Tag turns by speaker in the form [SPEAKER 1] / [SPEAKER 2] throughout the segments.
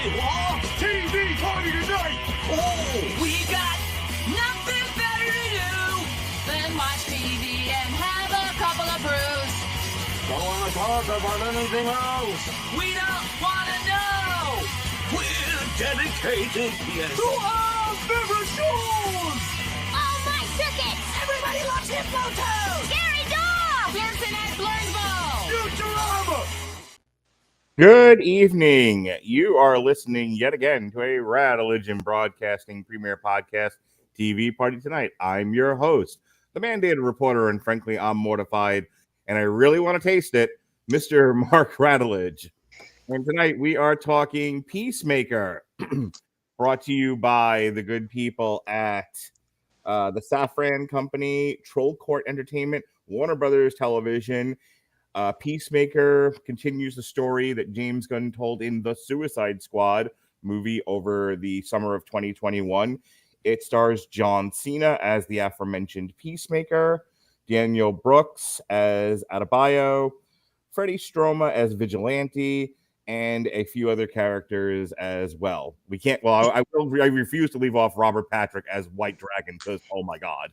[SPEAKER 1] TV party tonight!
[SPEAKER 2] Oh, we got nothing better to do than watch TV and have a couple of brews.
[SPEAKER 1] Don't want to talk about anything else.
[SPEAKER 2] We don't want to know.
[SPEAKER 1] We're dedicated, yes.
[SPEAKER 2] To our favorite shows.
[SPEAKER 3] Oh, my circuit!
[SPEAKER 2] Everybody loves Hypnotoad.
[SPEAKER 3] Scary dog!
[SPEAKER 2] Pearson at Blurnsville.
[SPEAKER 1] Futurama!
[SPEAKER 4] Good evening. You are listening yet again to a Radulich and Broadcasting Premier Podcast TV Party Tonight. I'm your host, the mandated reporter, and frankly, I'm mortified, and I really want to taste it, Mr. Mark Radulich. And tonight we are talking Peacemaker, brought to you by the good people at the Safran Company, Troll Court Entertainment, Warner Brothers Television. Peacemaker continues the story that James Gunn told in the Suicide Squad movie over the summer of 2021. It stars John Cena as the aforementioned Peacemaker, Danielle Brooks as Adebayo, Freddie Stroma as Vigilante, and a few other characters as well. We can't. Well, I refuse to leave off Robert Patrick as White Dragon because, oh my God.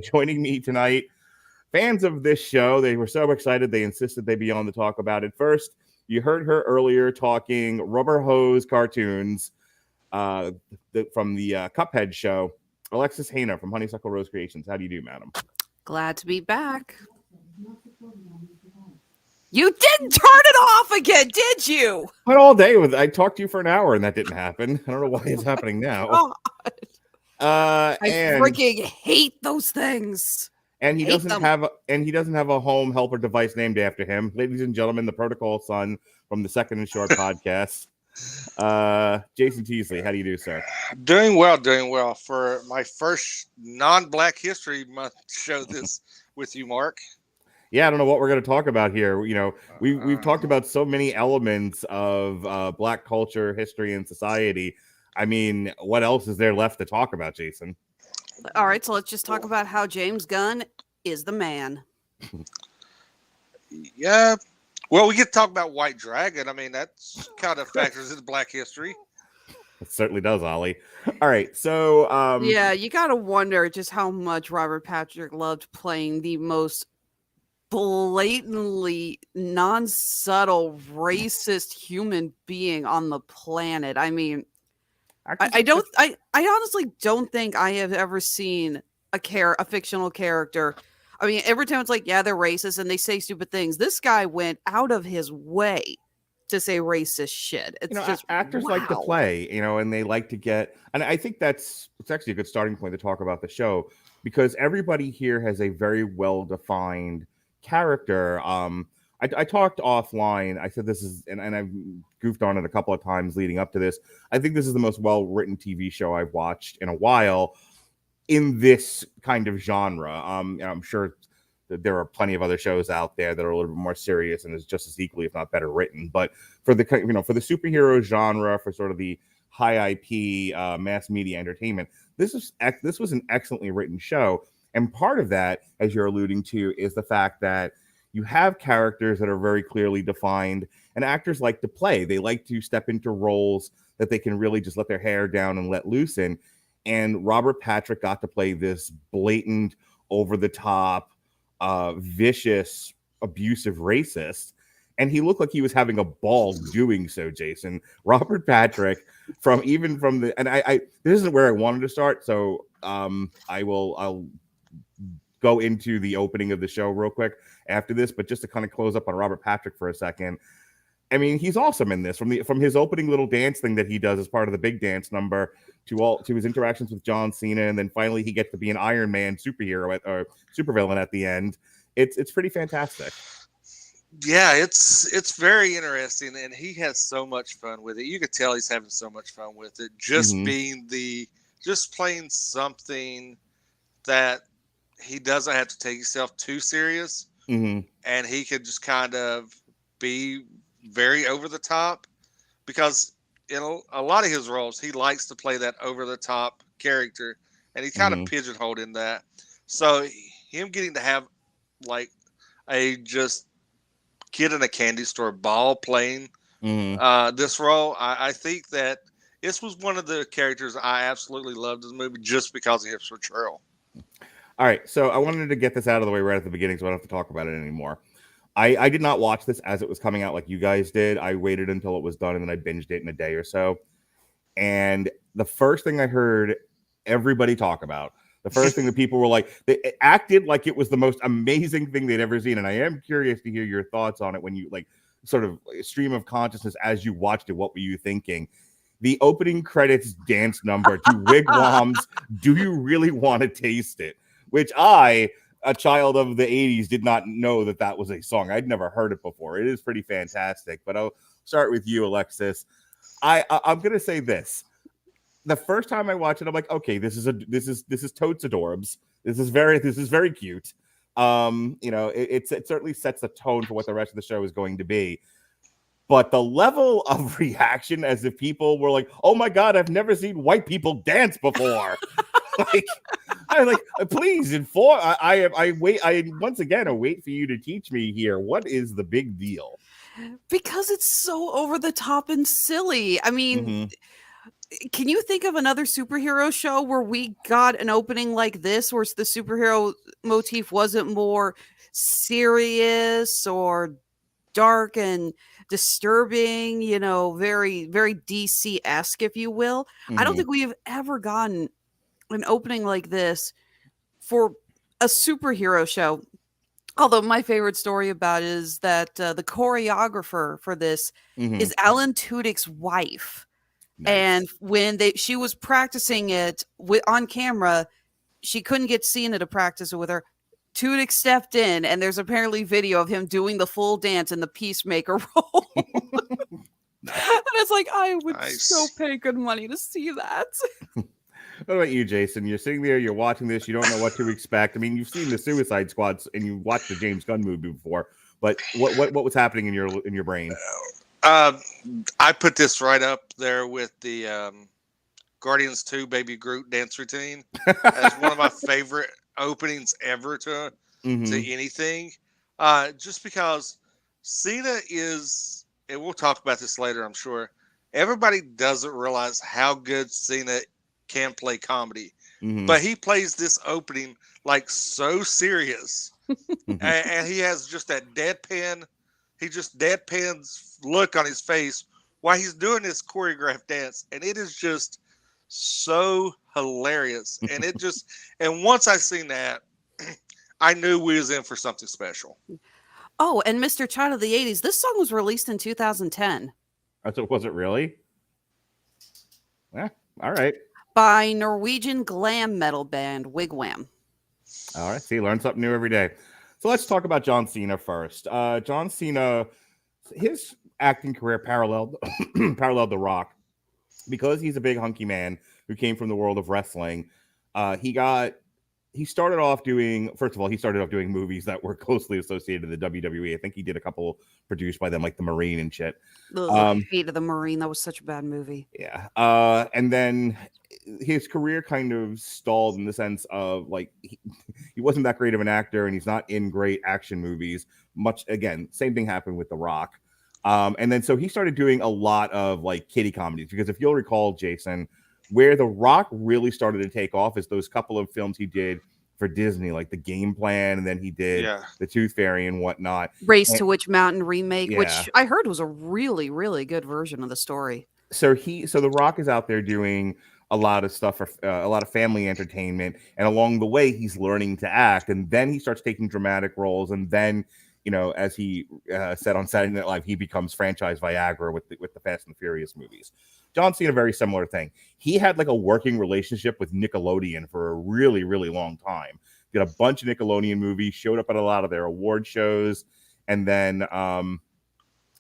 [SPEAKER 4] Joining me tonight. Fans of this show, they were so excited, they insisted they be on to talk about it. First, you heard her earlier talking rubber hose cartoons from the Cuphead show. Alexis Hejna from Honeysuckle Rose Creations. How do you do, madam?
[SPEAKER 5] Glad to be back. You didn't turn it off again, did you?
[SPEAKER 4] But all day I talked to you for an hour and that didn't happen. I don't know why it's happening now.
[SPEAKER 5] I freaking hate those things.
[SPEAKER 4] And he doesn't have a home helper device named after him. Ladies and gentlemen, the Protocol Son from the Second and Short podcast. Jason Teasley, how do you do, sir?
[SPEAKER 6] Doing well. For my first non-Black History Month show this with you, Mark.
[SPEAKER 4] Yeah, I don't know what we're going to talk about here. You know, we've talked about so many elements of Black culture, history, and society. I mean, what else is there left to talk about, Jason?
[SPEAKER 5] All right, so let's just talk about how James Gunn is the man.
[SPEAKER 6] Yeah. Well, we get to talk about White Dragon. I mean, that's kind of factors into Black history.
[SPEAKER 4] It certainly does, Ollie. All right, so
[SPEAKER 5] yeah, you got to wonder just how much Robert Patrick loved playing the most blatantly non-subtle racist human being on the planet. I mean, I honestly don't think I have ever seen a fictional character. I mean, every time it's like, yeah, they're racist and they say stupid things. This guy went out of his way to say racist shit. It's just
[SPEAKER 4] actors like to play, and they like to get, and I think it's actually a good starting point to talk about the show because everybody here has a very well-defined character. I talked offline. I said this is, and I've goofed on it a couple of times leading up to this. I think this is the most well-written TV show I've watched in a while in this kind of genre. I'm sure that there are plenty of other shows out there that are a little bit more serious and is just as equally, if not better, written. But for the for the superhero genre, for sort of the high IP mass media entertainment, this was an excellently written show. And part of that, as you're alluding to, is the fact that you have characters that are very clearly defined, and actors like to play. They like to step into roles that they can really just let their hair down and let loose in. And Robert Patrick got to play this blatant, over-the-top, vicious, abusive racist. And he looked like he was having a ball doing so, Jason. Robert Patrick, and I this isn't where I wanted to start, so I'll go into the opening of the show real quick after this, but just to kind of close up on Robert Patrick for a second. I mean, he's awesome in this. From his opening little dance thing that he does as part of the big dance number to his interactions with John Cena, and then finally he gets to be an Iron Man superhero or supervillain at the end. It's pretty fantastic.
[SPEAKER 6] Yeah, it's very interesting, and he has so much fun with it. You could tell he's having so much fun with it. Just playing something that he doesn't have to take himself too serious, and he could just kind of be very over the top, because in a lot of his roles he likes to play that over the top character, and he kind of pigeonholed in that. So him getting to have like a just kid in a candy store ball playing this role. I think that this was one of the characters I absolutely loved in the movie just because of his portrayal.
[SPEAKER 4] All right, so I wanted to get this out of the way right at the beginning, so I don't have to talk about it anymore. I did not watch this as it was coming out like you guys did. I waited until it was done, and then I binged it in a day or so. And the first thing I heard everybody talk about, the first thing that people were like, they acted like it was the most amazing thing they'd ever seen. And I am curious to hear your thoughts on it when you like sort of stream of consciousness as you watched it. What were you thinking? The opening credits dance number to Wig Wam's "Do You Really Want to Taste It?" Which I, a child of the 80s, did not know that was a song. I'd never heard it before. It is pretty fantastic. But I'll start with you, Alexis. I'm gonna say this. The first time I watched it, I'm like, okay, this is totes adorbs. This is very cute. It certainly sets the tone for what the rest of the show is going to be. But the level of reaction, as if people were like, "Oh my God, I've never seen white people dance before." I'm like, please inform. I wait. I wait for you to teach me here. What is the big deal?
[SPEAKER 5] Because it's so over the top and silly. I mean, can you think of another superhero show where we got an opening like this, where the superhero motif wasn't more serious or dark and disturbing, very, very DC-esque, if you will? I don't think we have ever gotten an opening like this for a superhero show. Although my favorite story about it is that the choreographer for this is Alan Tudyk's wife. Nice. And when she was practicing it on camera, she couldn't get Cena to practice it with her. Tudyk stepped in, and there's apparently video of him doing the full dance in the Peacemaker role. And it's like, I would so pay good money to see that.
[SPEAKER 4] What about you, Jason? You're sitting there, you're watching this, you don't know what to expect. I mean, you've seen the Suicide Squads and you watched the James Gunn movie before, but what was happening in your brain?
[SPEAKER 6] I put this right up there with the Guardians 2 Baby Groot dance routine as one of my favorite openings ever to anything. Just because Cena is, and we'll talk about this later, I'm sure. Everybody doesn't realize how good Cena can play comedy, but he plays this opening like so serious, and he has just that deadpan. He just deadpans look on his face while he's doing this choreographed dance, and it is just so hilarious. And once I seen that, I knew we was in for something special.
[SPEAKER 5] Oh, and Mr. Child of the 80s, this song was released in 2010.
[SPEAKER 4] So was it really? Yeah, all right.
[SPEAKER 5] By Norwegian glam metal band Wig Wam.
[SPEAKER 4] All right, see, learn something new every day. So let's talk about John Cena first. John Cena, his acting career paralleled The Rock because he's a big hunky man who came from the world of wrestling. He started off doing movies that were closely associated with the WWE. I think he did a couple produced by them, like The Marine and shit.
[SPEAKER 5] I hated The Marine. That was such a bad movie.
[SPEAKER 4] Yeah. And then his career kind of stalled in the sense of like he wasn't that great of an actor, and he's not in great action movies. Same thing happened with The Rock. And then so he started doing a lot of like kiddie comedies, because if you'll recall, Jason, where The Rock really started to take off is those couple of films he did for Disney, like The Game Plan, and then he did The Tooth Fairy and whatnot.
[SPEAKER 5] Race to Witch Mountain remake, which I heard was a really, really good version of the story.
[SPEAKER 4] So The Rock is out there doing a lot of stuff for a lot of family entertainment, and along the way he's learning to act, and then he starts taking dramatic roles, and then as he said on Saturday Night Live, he becomes franchise Viagra with the Fast and the Furious movies. John Cena, a very similar thing. He had like a working relationship with Nickelodeon for a really, really long time. Did a bunch of Nickelodeon movies, showed up at a lot of their award shows, and then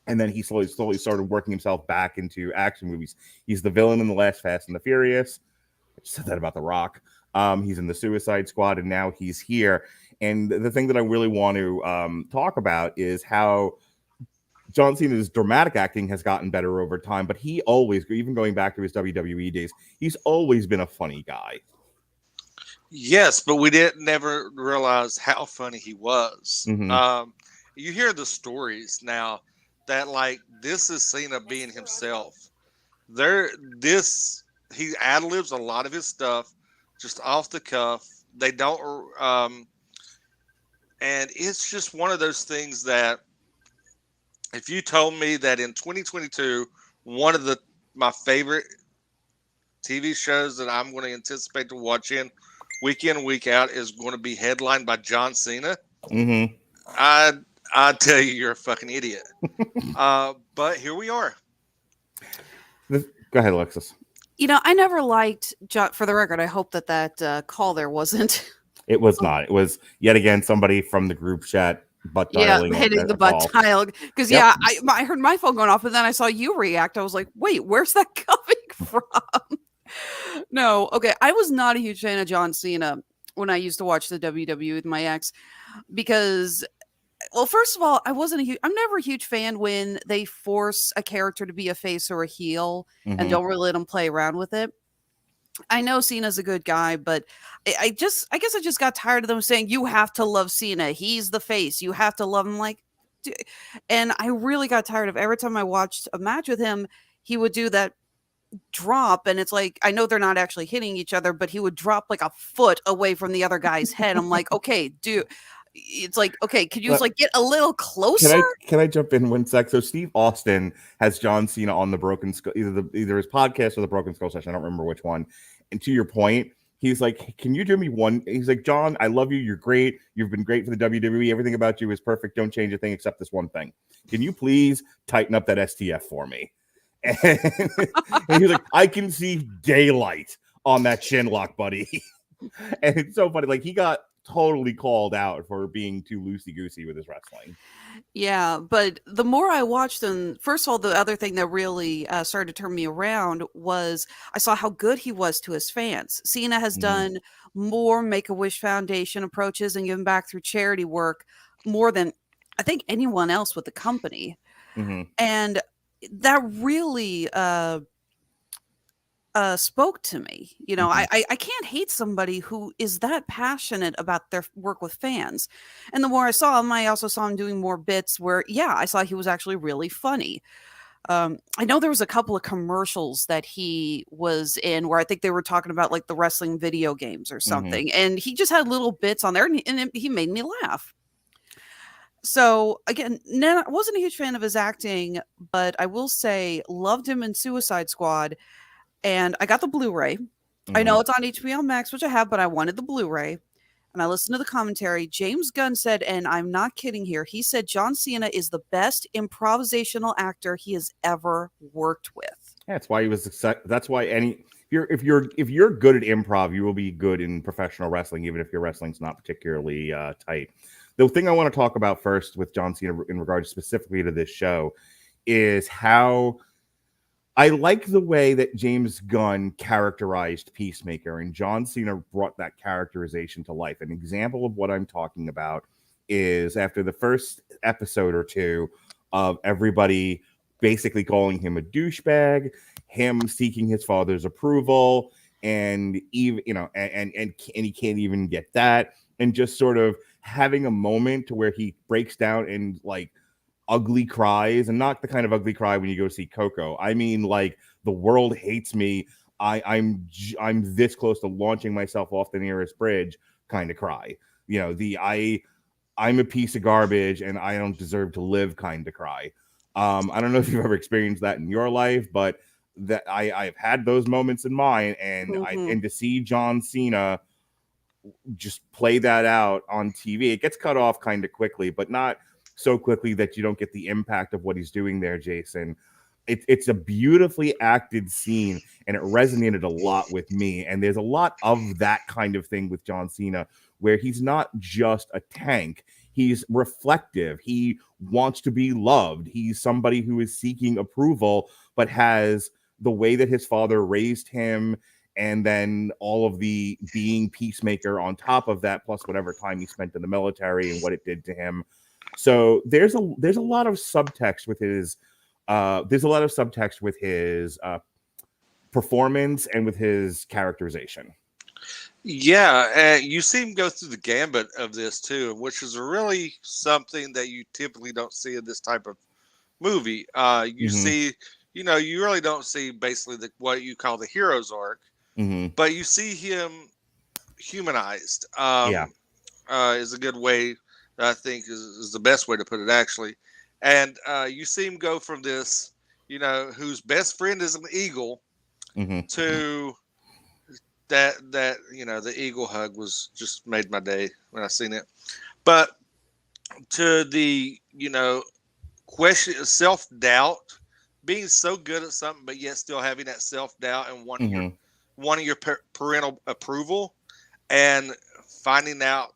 [SPEAKER 4] he slowly started working himself back into action movies. He's the villain in the last Fast and the Furious. I just said that about The Rock. He's in the Suicide Squad, and now he's here. And the thing that I really want to talk about is how John Cena's dramatic acting has gotten better over time, but he always, even going back to his WWE days, he's always been a funny guy.
[SPEAKER 6] Yes, but we never realize how funny he was. You hear the stories now. that like this is Cena being himself. He ad-libs a lot of his stuff just off the cuff. They don't and it's just one of those things that if you told me that in 2022 one of my favorite TV shows that I'm going to anticipate to watch week in, week out is going to be headlined by John Cena, I'd tell you you're a fucking idiot. But here we are.
[SPEAKER 4] Go ahead, Alexis.
[SPEAKER 5] I never liked John. For the record, I hope that call there wasn't.
[SPEAKER 4] It was not. It was yet again somebody from the group chat butt dialing.
[SPEAKER 5] Yeah, hitting the butt dial. Because I heard my phone going off, and then I saw you react. I was like, wait, where's that coming from? No, okay. I was not a huge fan of John Cena when I used to watch the WWE with my ex because, well, first of all, I'm never a huge fan when they force a character to be a face or a heel and don't really let them play around with it. I know Cena's a good guy, but I guess I just got tired of them saying, you have to love Cena. He's the face. You have to love him. Like, and I really got tired of every time I watched a match with him, he would do that drop. And it's like, I know they're not actually hitting each other, but he would drop like a foot away from the other guy's head. I'm like, okay, dude. It's like, okay, could you just get a little closer?
[SPEAKER 4] Can I jump in one sec? So Steve Austin has John Cena on the Broken Skull, either his podcast or the Broken Skull session. I don't remember which one. And to your point, he's like, can you do me one? He's like, John, I love you. You're great. You've been great for the WWE. Everything about you is perfect. Don't change a thing except this one thing. Can you please tighten up that STF for me? And he's like, I can see daylight on that shin lock, buddy. And it's so funny. Like, he got totally called out for being too loosey-goosey with his wrestling.
[SPEAKER 5] Yeah, but the more I watched him, first of all, the other thing that really started to turn me around was I saw how good he was to his fans. Cena has done more Make-A-Wish Foundation approaches and given back through charity work more than I think anyone else with the company. And that really spoke to me. I can't hate somebody who is that passionate about their work with fans. And the more I saw him, I also saw him doing more bits where, I saw he was actually really funny. I know there was a couple of commercials that he was in where I think they were talking about like the wrestling video games or something. And he just had little bits on there and he made me laugh. So again, I wasn't a huge fan of his acting, but I will say loved him in Suicide Squad. And I got the Blu-ray. I know it's on HBO Max, which I have, but I wanted the Blu-ray. And I listened to the commentary. James Gunn said, and I'm not kidding here, he said John Cena is the best improvisational actor he has ever worked with.
[SPEAKER 4] Yeah, that's why he was. That's why if you're good at improv, you will be good in professional wrestling, even if your wrestling's not particularly tight. The thing I want to talk about first with John Cena in regards specifically to this show is how I like the way that James Gunn characterized Peacemaker, and John Cena brought that characterization to life. An example of what I'm talking about is after the first episode or two of everybody basically calling him a douchebag, him seeking his father's approval, and even and he can't even get that, and just sort of having a moment to where he breaks down and like ugly cries, and not the kind of ugly cry when you go see Coco. I mean, like, the world hates me. I'm this close to launching myself off the nearest bridge kind of cry. I'm a piece of garbage and I don't deserve to live kind of cry. I don't know if you've ever experienced that in your life, but that I've had those moments in mine, and and to see John Cena just play that out on TV, it gets cut off kind of quickly, but not so quickly that you don't get the impact of what he's doing there, Jason. It's a beautifully acted scene, and it resonated a lot with me. And there's a lot of that kind of thing with John Cena, where he's not just a tank. He's reflective. He wants to be loved. He's somebody who is seeking approval, but has the way that his father raised him, and then all of the being Peacemaker on top of that, plus whatever time he spent in the military and what it did to him. So there's a lot of subtext with his performance and with his characterization.
[SPEAKER 6] Yeah, you see him go through the gambit of this too, which is really something that you typically don't see in this type of movie. You see, you really don't see basically what you call the hero's arc, but you see him humanized. Is a good way, I think, is the best way to put it, actually. And you see him go from this, whose best friend is an eagle, to that the eagle hug was just made my day when I seen it. But to the question, self-doubt, being so good at something but yet still having that self-doubt and wanting your parental approval, and finding out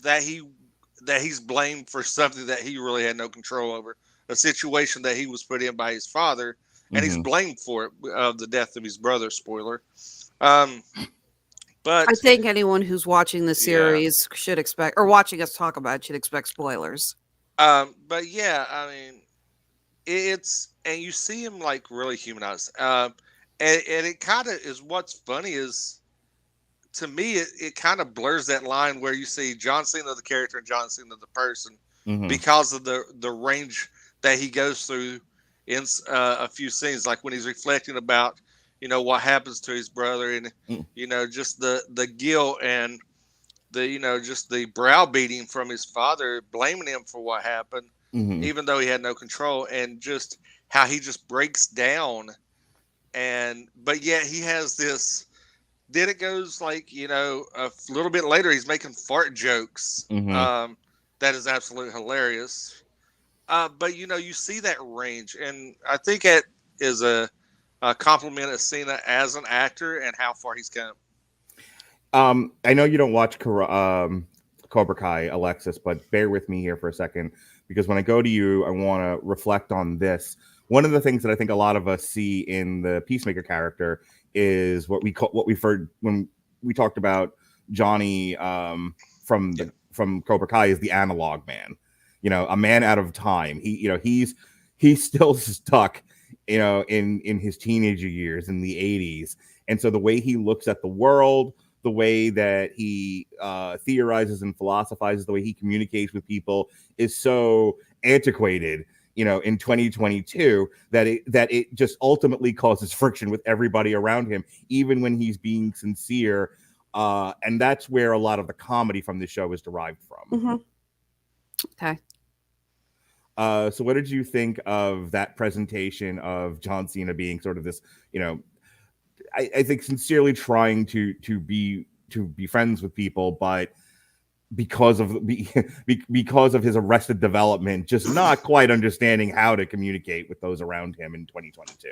[SPEAKER 6] that he's blamed for something that he really had no control over, a situation that he was put in by his father, and he's blamed for it, of the death of his brother. Spoiler. But
[SPEAKER 5] I think anyone who's watching the series should expect, or watching us talk about it, should expect spoilers.
[SPEAKER 6] But yeah, I mean, it's, and you see him like really humanized. And it kind of is, what's funny is, to me, it kind of blurs that line where you see John Cena the character and John Cena the person, because of the range that he goes through in a few scenes, like when he's reflecting about what happens to his brother, and just the guilt and the just the browbeating from his father, blaming him for what happened, even though he had no control, and just how he just breaks down, but yet he has this. Then it goes like a little bit later, he's making fart jokes. That is absolutely hilarious. But you see that range, and I think it is a compliment of Cena as an actor and how far he's come.
[SPEAKER 4] I know you don't watch Cobra Kai, Alexis, but bear with me here for a second, because when I go to you, I want to reflect on this. One of the things that I think a lot of us see in the Peacemaker character is what we've heard when we talked about Johnny from Cobra Kai is the analog man, a man out of time. He's still stuck, in his teenager years in the 80s. And so the way he looks at the world, the way that he theorizes and philosophizes, the way he communicates with people is so antiquated, in 2022, that it just ultimately causes friction with everybody around him, even when he's being sincere. And that's where a lot of the comedy from the show is derived from.
[SPEAKER 5] Okay.
[SPEAKER 4] So what did you think of that presentation of John Cena being sort of this, I think sincerely trying to be friends with people, but because of his arrested development, just not quite understanding how to communicate with those around him in 2022.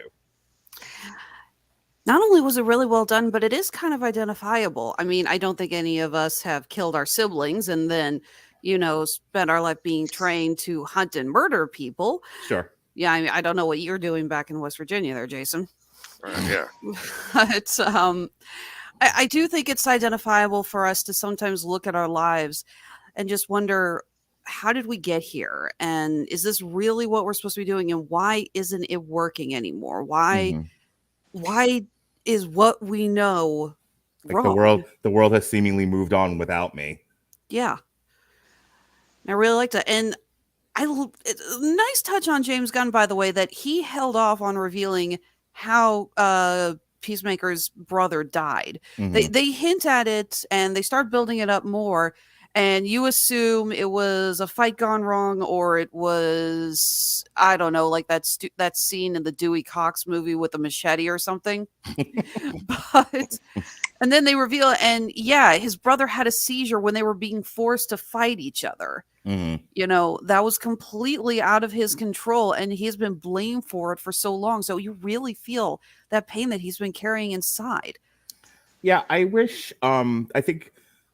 [SPEAKER 5] Not only was it really well done, but it is kind of identifiable. I mean, I don't think any of us have killed our siblings and then, spent our life being trained to hunt and murder people.
[SPEAKER 4] Sure.
[SPEAKER 5] Yeah, I mean, I don't know what you're doing back in West Virginia there, Jason.
[SPEAKER 6] Yeah.
[SPEAKER 5] It's I do think it's identifiable for us to sometimes look at our lives and just wonder, how did we get here? And is this really what we're supposed to be doing? And why isn't it working anymore? Why is what we know wrong?
[SPEAKER 4] The world has seemingly moved on without me.
[SPEAKER 5] Yeah. I really liked it. And nice touch on James Gunn, by the way, that he held off on revealing how Peacemaker's brother died. They hint at it and they start building it up more, and you assume it was a fight gone wrong, or it was, I don't know, like that scene in the Dewey Cox movie with a machete or something. And then they reveal, and his brother had a seizure when they were being forced to fight each other. That was completely out of his control, and he's been blamed for it for so long. So you really feel that pain that he's been carrying inside.
[SPEAKER 4] Yeah, I wish, I think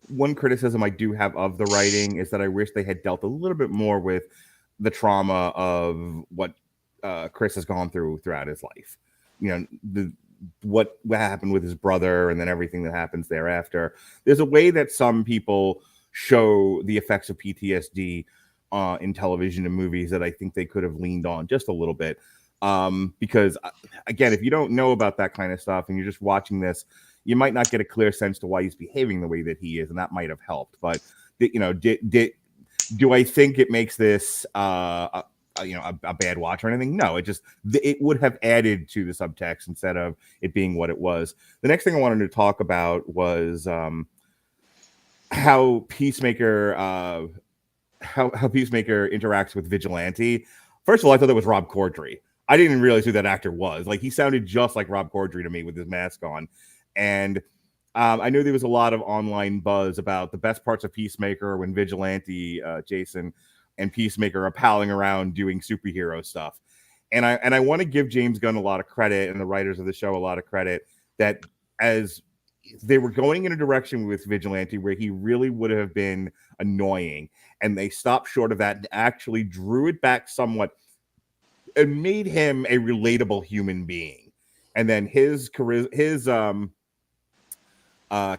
[SPEAKER 4] one criticism I do have of the writing is that I wish they had dealt a little bit more with the trauma of what Chris has gone throughout his life. What happened with his brother, and then everything that happens thereafter. There's a way that some people show the effects of PTSD in television and movies that I think they could have leaned on just a little bit. Because again, if you don't know about that kind of stuff and you're just watching this, you might not get a clear sense to why he's behaving the way that he is, and that might have helped. But do I think it makes this a a bad watch or anything. No, it would have added to the subtext instead of it being what it was. The next thing I wanted to talk about was how Peacemaker interacts with Vigilante. First of all, I thought that was Rob Corddry. I didn't realize who that actor was. Like, he sounded just like Rob Corddry to me with his mask on. And I knew there was a lot of online buzz about the best parts of Peacemaker when Vigilante, Jason, and Peacemaker are palling around doing superhero stuff. And I want to give James Gunn a lot of credit and the writers of the show a lot of credit that as they were going in a direction with Vigilante where he really would have been annoying, and they stopped short of that and actually drew it back somewhat and made him a relatable human being. And then his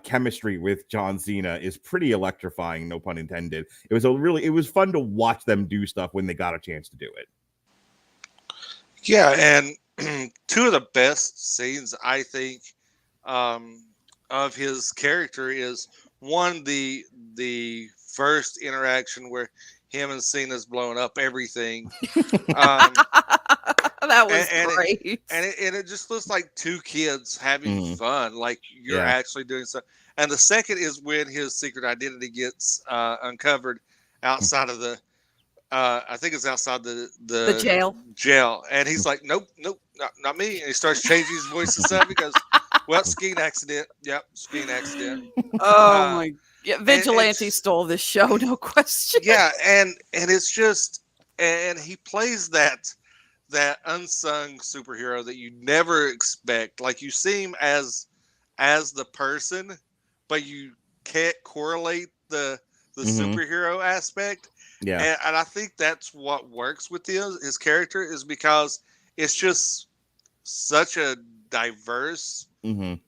[SPEAKER 4] chemistry with John Cena is pretty electrifying, no pun intended. It was fun to watch them do stuff when they got a chance to do it.
[SPEAKER 6] Yeah, and two of the best scenes, I think, of his character is one, the first interaction where him and Cena's blowing up everything.
[SPEAKER 5] That was great.
[SPEAKER 6] It just looks like two kids having fun, like you're actually doing something. And the second is when his secret identity gets uncovered outside of the, I think it's outside the jail. And he's like, nope, not me. And he starts changing his voice and stuff. He goes, well, skiing accident. Yep, skiing accident.
[SPEAKER 5] Oh my. Yeah, Vigilante stole this show, no question.
[SPEAKER 6] Yeah, and it's just, and he plays that unsung superhero that you never expect. Like, you see him as the person, but you can't correlate the superhero aspect. Yeah, and I think that's what works with his character, is because it's just such a diverse and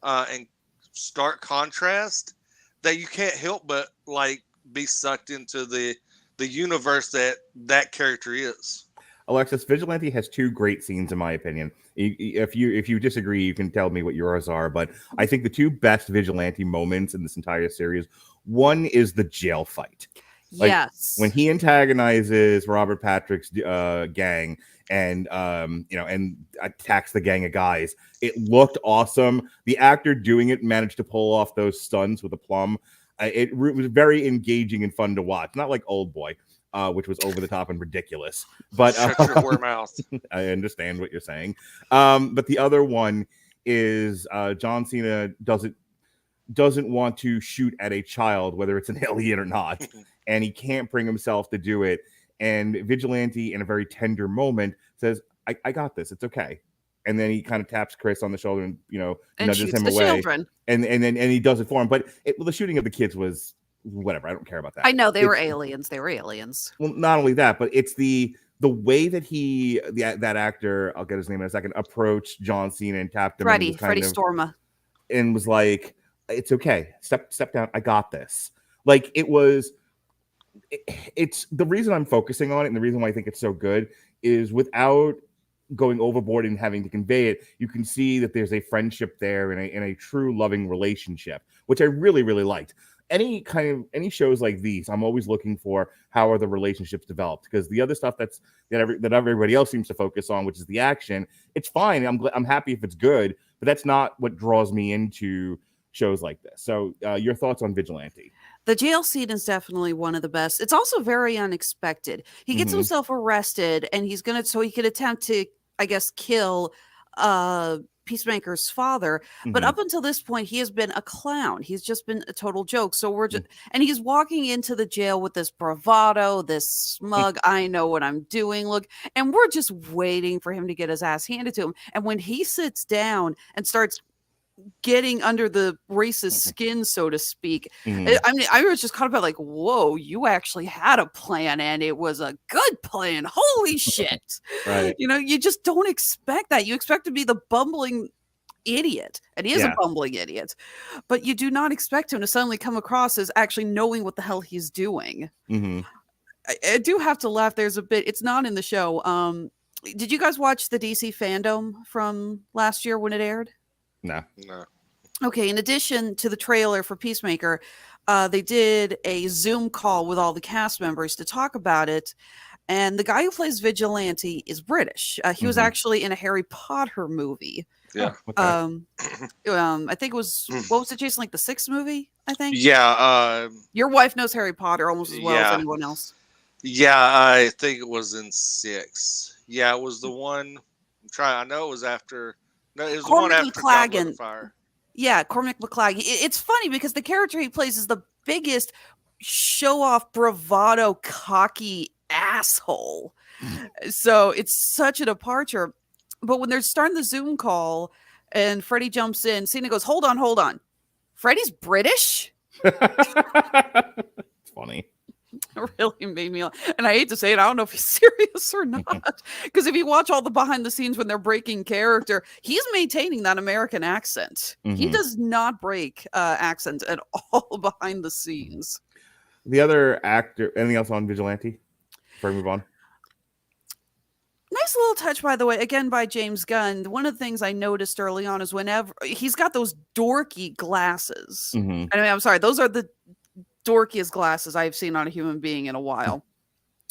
[SPEAKER 6] stark contrast that you can't help but like be sucked into the universe that character is.
[SPEAKER 4] Alexis, Vigilante has two great scenes, in my opinion. If you disagree, you can tell me what yours are. But I think the two best Vigilante moments in this entire series, one is the jail fight. Like,
[SPEAKER 5] yes,
[SPEAKER 4] when he antagonizes Robert Patrick's gang and and attacks the gang of guys, it looked awesome. The actor doing it managed to pull off those stunts with aplomb. It was very engaging and fun to watch. Not like Old Boy, which was over the top and ridiculous. But
[SPEAKER 6] shut your whore mouth.
[SPEAKER 4] I understand what you're saying. But the other one is John Cena doesn't want to shoot at a child, whether it's an alien or not, and he can't bring himself to do it. And Vigilante, in a very tender moment, says, I got this. It's okay. And then he kind of taps Chris on the shoulder and nudges him away. Children. And then he does it for him. But the shooting of the kids was whatever. I don't care about that.
[SPEAKER 5] I know they were aliens. They were aliens.
[SPEAKER 4] Well, not only that, but it's the way that that actor, I'll get his name in a second, approached John Cena and tapped him.
[SPEAKER 5] Freddie Stroma.
[SPEAKER 4] And was like, it's okay. Step down. I got this. Like, it's the reason I'm focusing on it, and the reason why I think it's so good is without going overboard and having to convey it, you can see that there's a friendship there and a true loving relationship, which I really, really liked. Any shows like these, I'm always looking for how are the relationships developed, because the other stuff that everybody else seems to focus on, which is the action, it's fine. I'm happy if it's good, but that's not what draws me into shows like this. So your thoughts on Vigilante?
[SPEAKER 5] The jail scene is definitely one of the best. It's also very unexpected. He gets himself arrested, and so he could attempt to, I guess, kill Peacemaker's father. But up until this point, he has been a clown. He's just been a total joke. So we're just, and he's walking into the jail with this bravado, this smug, I know what I'm doing look, and we're just waiting for him to get his ass handed to him. And when he sits down and starts getting under the racist skin, so to speak, I mean, I was just caught up like, whoa, you actually had a plan, and it was a good plan. Holy shit.
[SPEAKER 4] Right.
[SPEAKER 5] You just don't expect that. You expect to be the bumbling idiot, and he is a bumbling idiot, but you do not expect him to suddenly come across as actually knowing what the hell he's doing. I do have to laugh. There's a bit, it's not in the show. Did you guys watch the DC Fandom from last year when it aired?
[SPEAKER 4] No.
[SPEAKER 5] Okay, in addition to the trailer for Peacemaker, they did a Zoom call with all the cast members to talk about it. And the guy who plays Vigilante is British. He was actually in a Harry Potter movie.
[SPEAKER 6] Yeah.
[SPEAKER 5] I think it was, what was it, Jason? Like the 6th movie, I think?
[SPEAKER 6] Yeah.
[SPEAKER 5] Your wife knows Harry Potter almost as well as anyone else.
[SPEAKER 6] Yeah, I think it was in 6. Yeah, it was the one. I know it was after. No, it was the one after Goblet of Fire.
[SPEAKER 5] Yeah, Cormac McLaggen. It's funny because the character he plays is the biggest show-off, bravado, cocky asshole. So it's such a departure. But when they're starting the Zoom call and Freddie jumps in, Cena goes, hold on. Freddie's British?
[SPEAKER 4] It's funny.
[SPEAKER 5] It really made me, and I hate to say it, I don't know if he's serious or not. Because if you watch all the behind the scenes when they're breaking character, he's maintaining that American accent. He does not break accent at all behind the scenes.
[SPEAKER 4] The other actor, anything else on Vigilante before we move on?
[SPEAKER 5] Nice little touch, by the way, again by James Gunn. One of the things I noticed early on is whenever he's got those dorky glasses. I mean, I'm sorry, those are the dorkiest glasses I've seen on a human being in a while.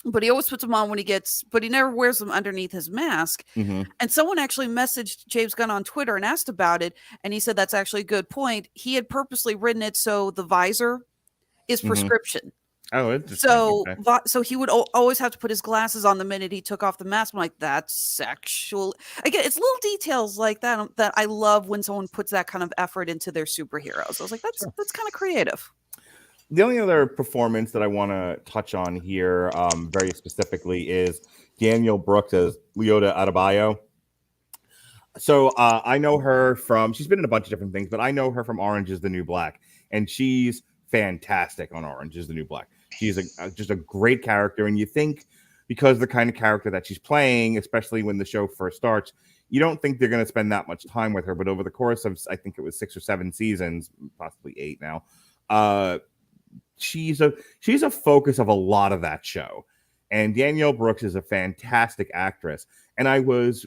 [SPEAKER 5] But he always puts them on when he gets, but he never wears them underneath his mask. And someone actually messaged James Gunn on Twitter and asked about it. And he said that's actually a good point. He had purposely written it so the visor is prescription.
[SPEAKER 4] Oh, interesting.
[SPEAKER 5] So he would always have to put his glasses on the minute he took off the mask. I'm like, that's sexual. Again, it's little details like that that I love when someone puts that kind of effort into their superheroes. I was like, that's kind of creative.
[SPEAKER 4] The only other performance that I want to touch on here very specifically is Danielle Brooks as Leota Adebayo. So I know her from, she's been in a bunch of different things, but I know her from Orange is the New Black. And she's fantastic on Orange is the New Black. She's just a great character. And you think because the kind of character that she's playing, especially when the show first starts, you don't think they're going to spend that much time with her. But over the course of, I think it was 6 or 7 seasons, possibly 8 now, she's a focus of a lot of that show. And Danielle Brooks is a fantastic actress. And I was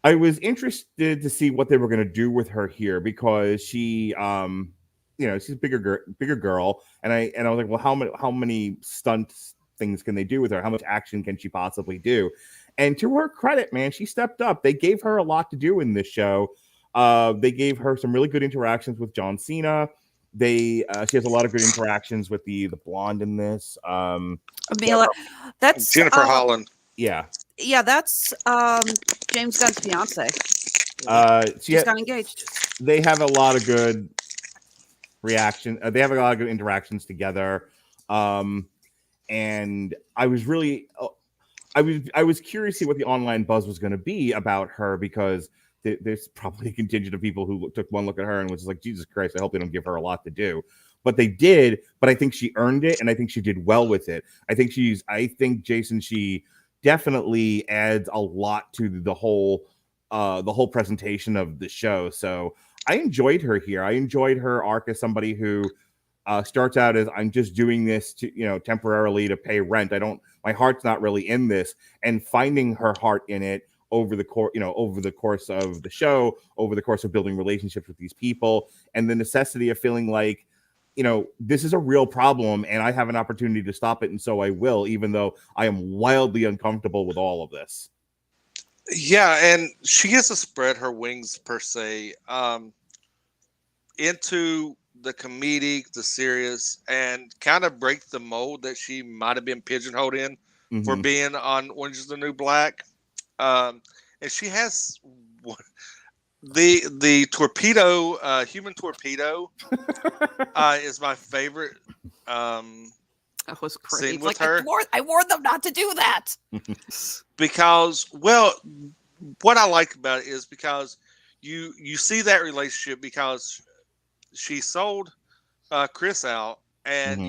[SPEAKER 4] interested to see what they were going to do with her here because she, she's a bigger girl. And I was like, well, how many stunt things can they do with her? How much action can she possibly do? And to her credit, man, she stepped up. They gave her a lot to do in this show. They gave her some really good interactions with John Cena. She has a lot of good interactions with the blonde in this.
[SPEAKER 5] Amila, that's
[SPEAKER 6] Jennifer Holland.
[SPEAKER 4] Yeah,
[SPEAKER 5] that's James Gunn's fiance.
[SPEAKER 4] She's
[SPEAKER 5] got engaged.
[SPEAKER 4] They have a lot of good reaction. They have a lot of good interactions together. And I was really, I was curious to see what the online buzz was going to be about her because there's probably a contingent of people who took one look at her and was like, Jesus Christ, I hope they don't give her a lot to do. But they did, but I think she earned it, and I think she did well with it. I think Jason, she definitely adds a lot to the whole presentation of the show. So I enjoyed her here. I enjoyed her arc as somebody who starts out as, I'm just doing this to, temporarily to pay rent. My heart's not really in this, and finding her heart in it over the course of the show, over the course of building relationships with these people, and the necessity of feeling like, this is a real problem and I have an opportunity to stop it. And so I will, even though I am wildly uncomfortable with all of this.
[SPEAKER 6] Yeah. And she gets to spread her wings per se, into the comedic, the serious, and kind of break the mold that she might've been pigeonholed in for being on Orange is the New Black. And she has the torpedo, human torpedo, is my favorite.
[SPEAKER 5] That was great.
[SPEAKER 6] Scene with her.
[SPEAKER 5] I warned them not to do that.
[SPEAKER 6] Because, well, what I like about it is because you see that relationship because she sold Chris out, and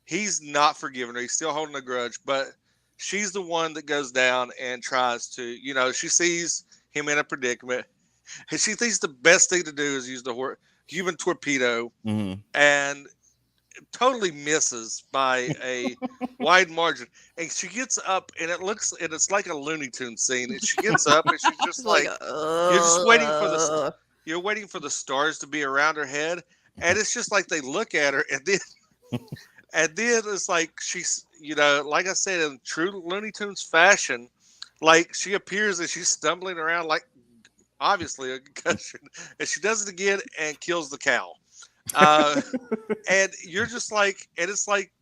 [SPEAKER 6] he's not forgiving her. He's still holding a grudge, but she's the one that goes down and tries to, she sees him in a predicament, and she thinks the best thing to do is use the human torpedo, and totally misses by a wide margin. And she gets up, and it's like a Looney Tunes scene. And she gets up, and she's just like you're just waiting for the stars to be around her head, and it's just like they look at her, and then. And then it's like like I said, in true Looney Tunes fashion, like she appears and she's stumbling around like obviously a concussion, and she does it again and kills the cow. And you're just like, and it's like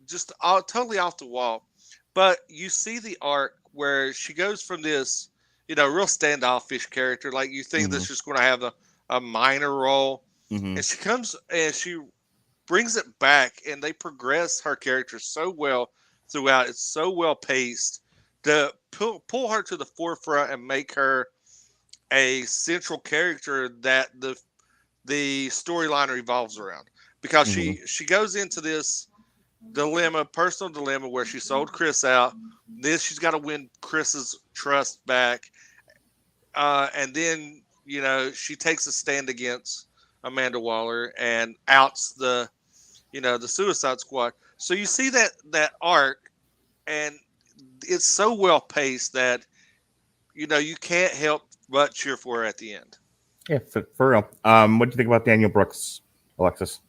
[SPEAKER 6] just totally off the wall. But you see the arc where she goes from this, real standoffish character, like you think that's just going to have a minor role, and she comes and she brings it back, and they progress her character so well throughout. It's so well paced to pull her to the forefront and make her a central character that the storyline revolves around, because she goes into this personal dilemma where she sold Chris out. Then she's got to win Chris's trust back, and then she takes a stand against Amanda Waller and outs the Suicide Squad. So you see that arc, and it's so well paced that you can't help but cheer for her at the end.
[SPEAKER 4] Yeah, for real. What do you think about Danielle Brooks, Alexis?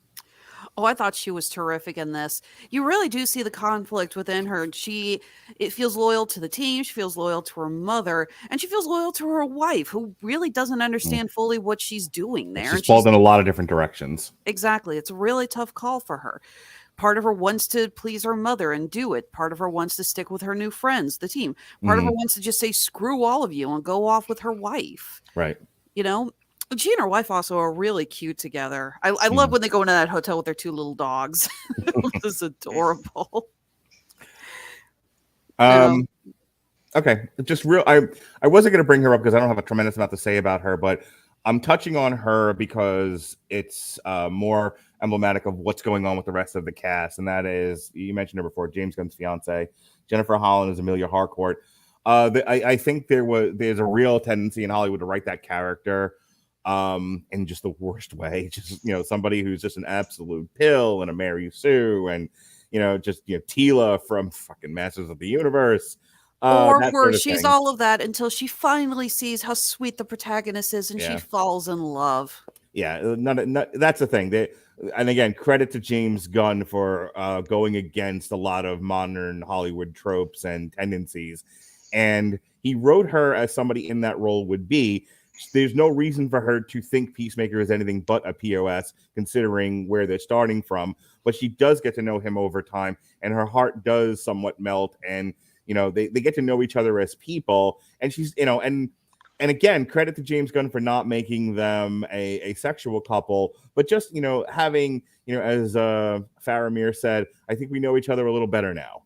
[SPEAKER 5] Oh, I thought she was terrific in this. You really do see the conflict within her. It feels loyal to the team. She feels loyal to her mother, and she feels loyal to her wife, who really doesn't understand fully what she's doing there.
[SPEAKER 4] She's pulled in a lot of different directions.
[SPEAKER 5] Exactly. It's a really tough call for her. Part of her wants to please her mother and do it. Part of her wants to stick with her new friends, the team. Part of her wants to just say, screw all of you, and go off with her wife.
[SPEAKER 4] Right.
[SPEAKER 5] She and her wife also are really cute together. I love when they go into that hotel with their two little dogs. It's adorable.
[SPEAKER 4] Okay. Just real. I wasn't going to bring her up because I don't have a tremendous amount to say about her, but I'm touching on her because it's more emblematic of what's going on with the rest of the cast. And that is, you mentioned her before, James Gunn's fiance, Jennifer Holland, is Amelia Harcourt. I think there's a real tendency in Hollywood to write that character in just the worst way. Just, somebody who's just an absolute pill and a Mary Sue and, Tila from fucking Masters of the Universe.
[SPEAKER 5] Or where she's all of that until she finally sees how sweet the protagonist is and she falls in love.
[SPEAKER 4] Yeah, that's the thing. And again, credit to James Gunn for going against a lot of modern Hollywood tropes and tendencies. And he wrote her as somebody in that role would be. There's no reason for her to think Peacemaker is anything but a POS, considering where they're starting from. But she does get to know him over time, and her heart does somewhat melt. And they get to know each other as people. And she's and again, credit to James Gunn for not making them a sexual couple, but just having as Faramir said, I think we know each other a little better now.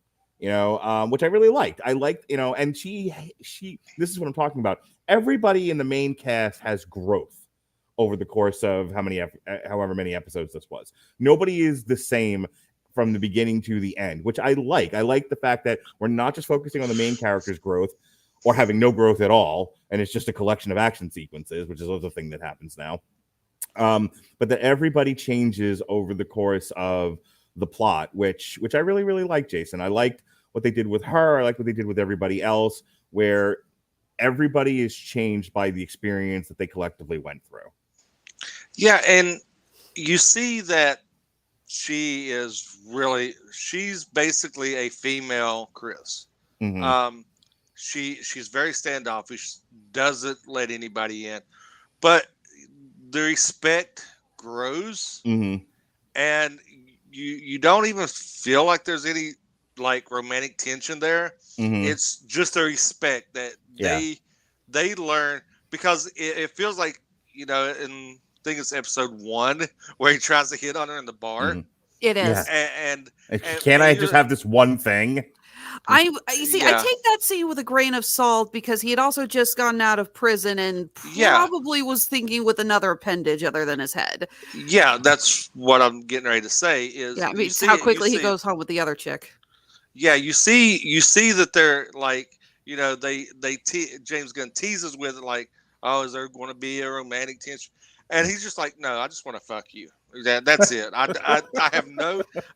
[SPEAKER 4] Which I really liked. I liked, and she, this is what I'm talking about. Everybody in the main cast has growth over the course of however many episodes this was. Nobody is the same from the beginning to the end, which I like. I like the fact that we're not just focusing on the main character's growth or having no growth at all, and it's just a collection of action sequences, which is another thing that happens now. But that everybody changes over the course of the plot, which I really, really like, Jason. I liked what they did with her. I like what they did with everybody else, where everybody is changed by the experience that they collectively went through. Yeah,
[SPEAKER 6] and you see that she's basically a female Chris. She's very standoffish, doesn't let anybody in, but the respect grows, and you don't even feel like there's any like romantic tension there. It's just a respect that they learn, because it feels like I think it's episode 1 where he tries to hit on her in the bar.
[SPEAKER 5] It is,
[SPEAKER 6] and
[SPEAKER 4] can I just have this one thing?
[SPEAKER 5] I take that scene with a grain of salt, because he had also just gotten out of prison and probably was thinking with another appendage other than his head.
[SPEAKER 6] Yeah, that's what I'm getting ready to say. Is
[SPEAKER 5] how quickly he goes home with the other chick.
[SPEAKER 6] Yeah, you see that they're like, James Gunn teases with it, like, oh, is there going to be a romantic tension? And he's just like, no, I just want to fuck you. That's it. I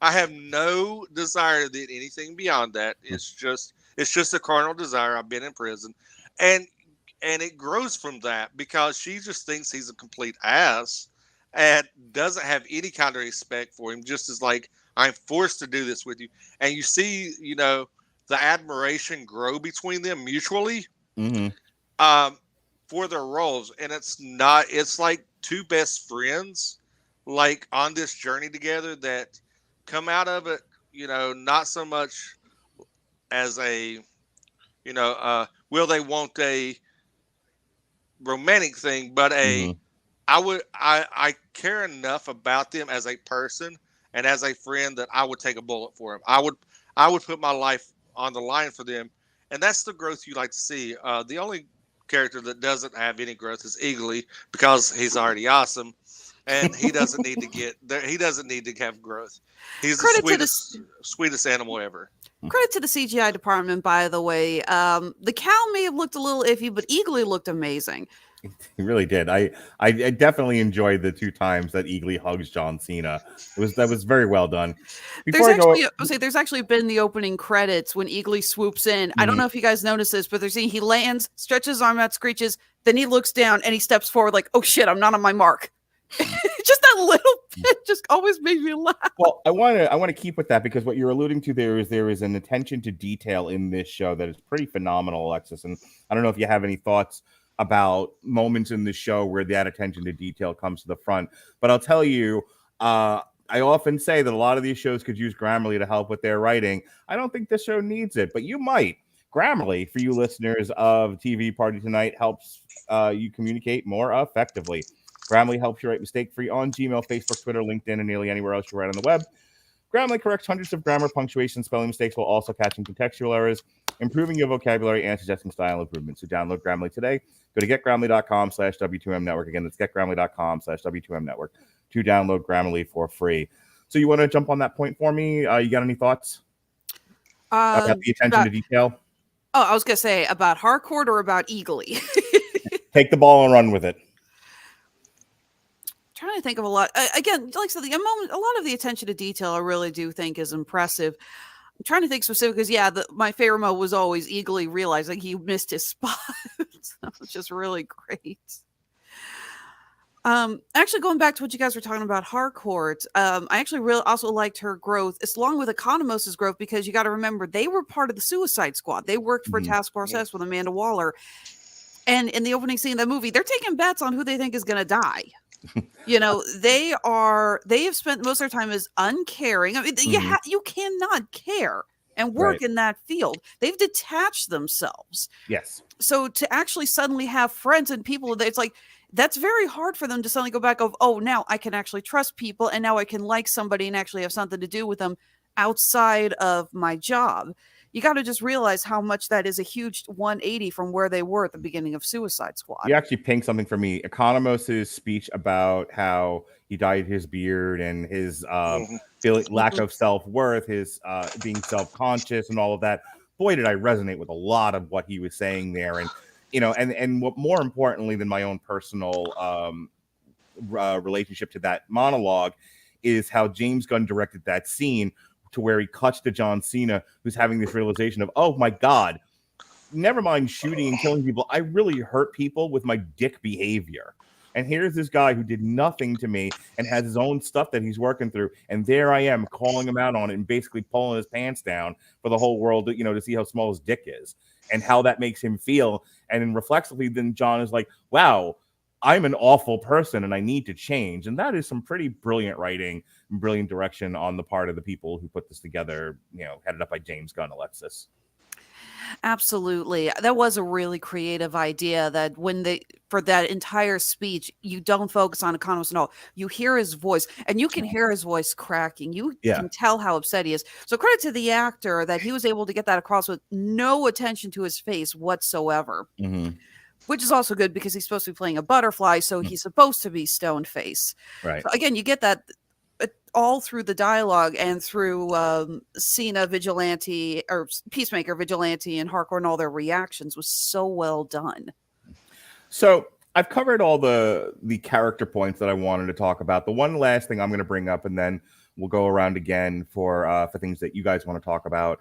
[SPEAKER 6] have no desire to do anything beyond that. It's just a carnal desire. I've been in prison, and it grows from that, because she just thinks he's a complete ass and doesn't have any kind of respect for him. Just as like, I'm forced to do this with you. And you see, the admiration grow between them mutually for their roles. And it's like two best friends, like on this journey together that come out of it, not so much as a, will they want a romantic thing, but I care enough about them as a person and as a friend that I would take a bullet for them. I would put my life on the line for them, and that's the growth you like to see. The only character that doesn't have any growth is Eagly, because he's already awesome, and he doesn't need to get there. He doesn't need to have growth. He's the sweetest animal ever.
[SPEAKER 5] Credit to the CGI department, by the way. The cow may have looked a little iffy, but Eagly looked amazing.
[SPEAKER 4] He really did. I definitely enjoyed the 2 times that Eagly hugs John Cena. That was very well done.
[SPEAKER 5] There's actually been the opening credits when Eagly swoops in. I don't know if you guys noticed this, but he lands, stretches his arm out, screeches, then he looks down and he steps forward like, oh shit, I'm not on my mark. Just that little bit just always made me laugh.
[SPEAKER 4] Well, I want to keep with that, because what you're alluding to there is an attention to detail in this show that is pretty phenomenal, Alexis. And I don't know if you have any thoughts about moments in the show where that attention to detail comes to the front, but I'll tell you, I often say that a lot of these shows could use Grammarly to help with their writing. I don't think this show needs it, but you might. Grammarly, for you listeners of TV Party Tonight, helps you communicate more effectively. Grammarly helps you write mistake-free on Gmail, Facebook, Twitter, LinkedIn, and nearly anywhere else you write on the web. Grammarly corrects hundreds of grammar, punctuation, spelling mistakes while also catching contextual errors, improving your vocabulary, and suggesting style improvements. So download Grammarly today. Go to getgrammarly.com/W2M Network. Again, that's getgrammarly.com/W2M Network to download Grammarly for free. So you want to jump on that point for me? You got any thoughts about the attention to detail?
[SPEAKER 5] Oh, I was going to say about Harcourt or about Eagly.
[SPEAKER 4] Take the ball and run with it.
[SPEAKER 5] Trying to think of a lot. Again, like I said, a lot of the attention to detail I really do think is impressive. I'm trying to think specific because, my favorite moment was always Eagly realizing he missed his spot. That was just really great. Actually, going back to what you guys were talking about, Harcourt, I actually really also liked her growth, along with Economos' growth, because you got to remember they were part of the Suicide Squad. They worked for Task Force S with Amanda Waller, and in the opening scene of that movie, they're taking bets on who they think is going to die. They have spent most of their time as uncaring. I mean, you cannot care and work in that field. They've detached themselves.
[SPEAKER 4] Yes.
[SPEAKER 5] So to actually suddenly have friends and people, it's like, that's very hard for them to suddenly go back of, oh, now I can actually trust people, and now I can like somebody and actually have something to do with them outside of my job. You got to just realize how much that is a huge 180 from where they were at the beginning of Suicide Squad.
[SPEAKER 4] You actually pinged something for me. Economos' speech about how he dyed his beard and his feeling lack of self-worth, his being self-conscious and all of that. Boy, did I resonate with a lot of what he was saying there. And, and what more importantly than my own personal relationship to that monologue is how James Gunn directed that scene, to where he cuts to John Cena, who's having this realization of, oh my God, never mind shooting and killing people. I really hurt people with my dick behavior. And here's this guy who did nothing to me and has his own stuff that he's working through. And there I am calling him out on it and basically pulling his pants down for the whole world, to see how small his dick is and how that makes him feel. And then reflexively, then John is like, wow, I'm an awful person and I need to change. And that is some pretty brilliant writing and brilliant direction on the part of the people who put this together, headed up by James Gunn, Alexis.
[SPEAKER 5] Absolutely. That was a really creative idea that for that entire speech, you don't focus on Economos at all. You hear his voice and you can hear his voice cracking. You can tell how upset he is. So credit to the actor that he was able to get that across with no attention to his face whatsoever. Which is also good because he's supposed to be playing a butterfly, so he's supposed to be stone face.
[SPEAKER 4] Right.
[SPEAKER 5] So again, you get that all through the dialogue and through Cena Vigilante or Peacemaker Vigilante and Harcourt and all their reactions was so well done.
[SPEAKER 4] So I've covered all the character points that I wanted to talk about. The one last thing I'm going to bring up, and then we'll go around again for things that you guys want to talk about.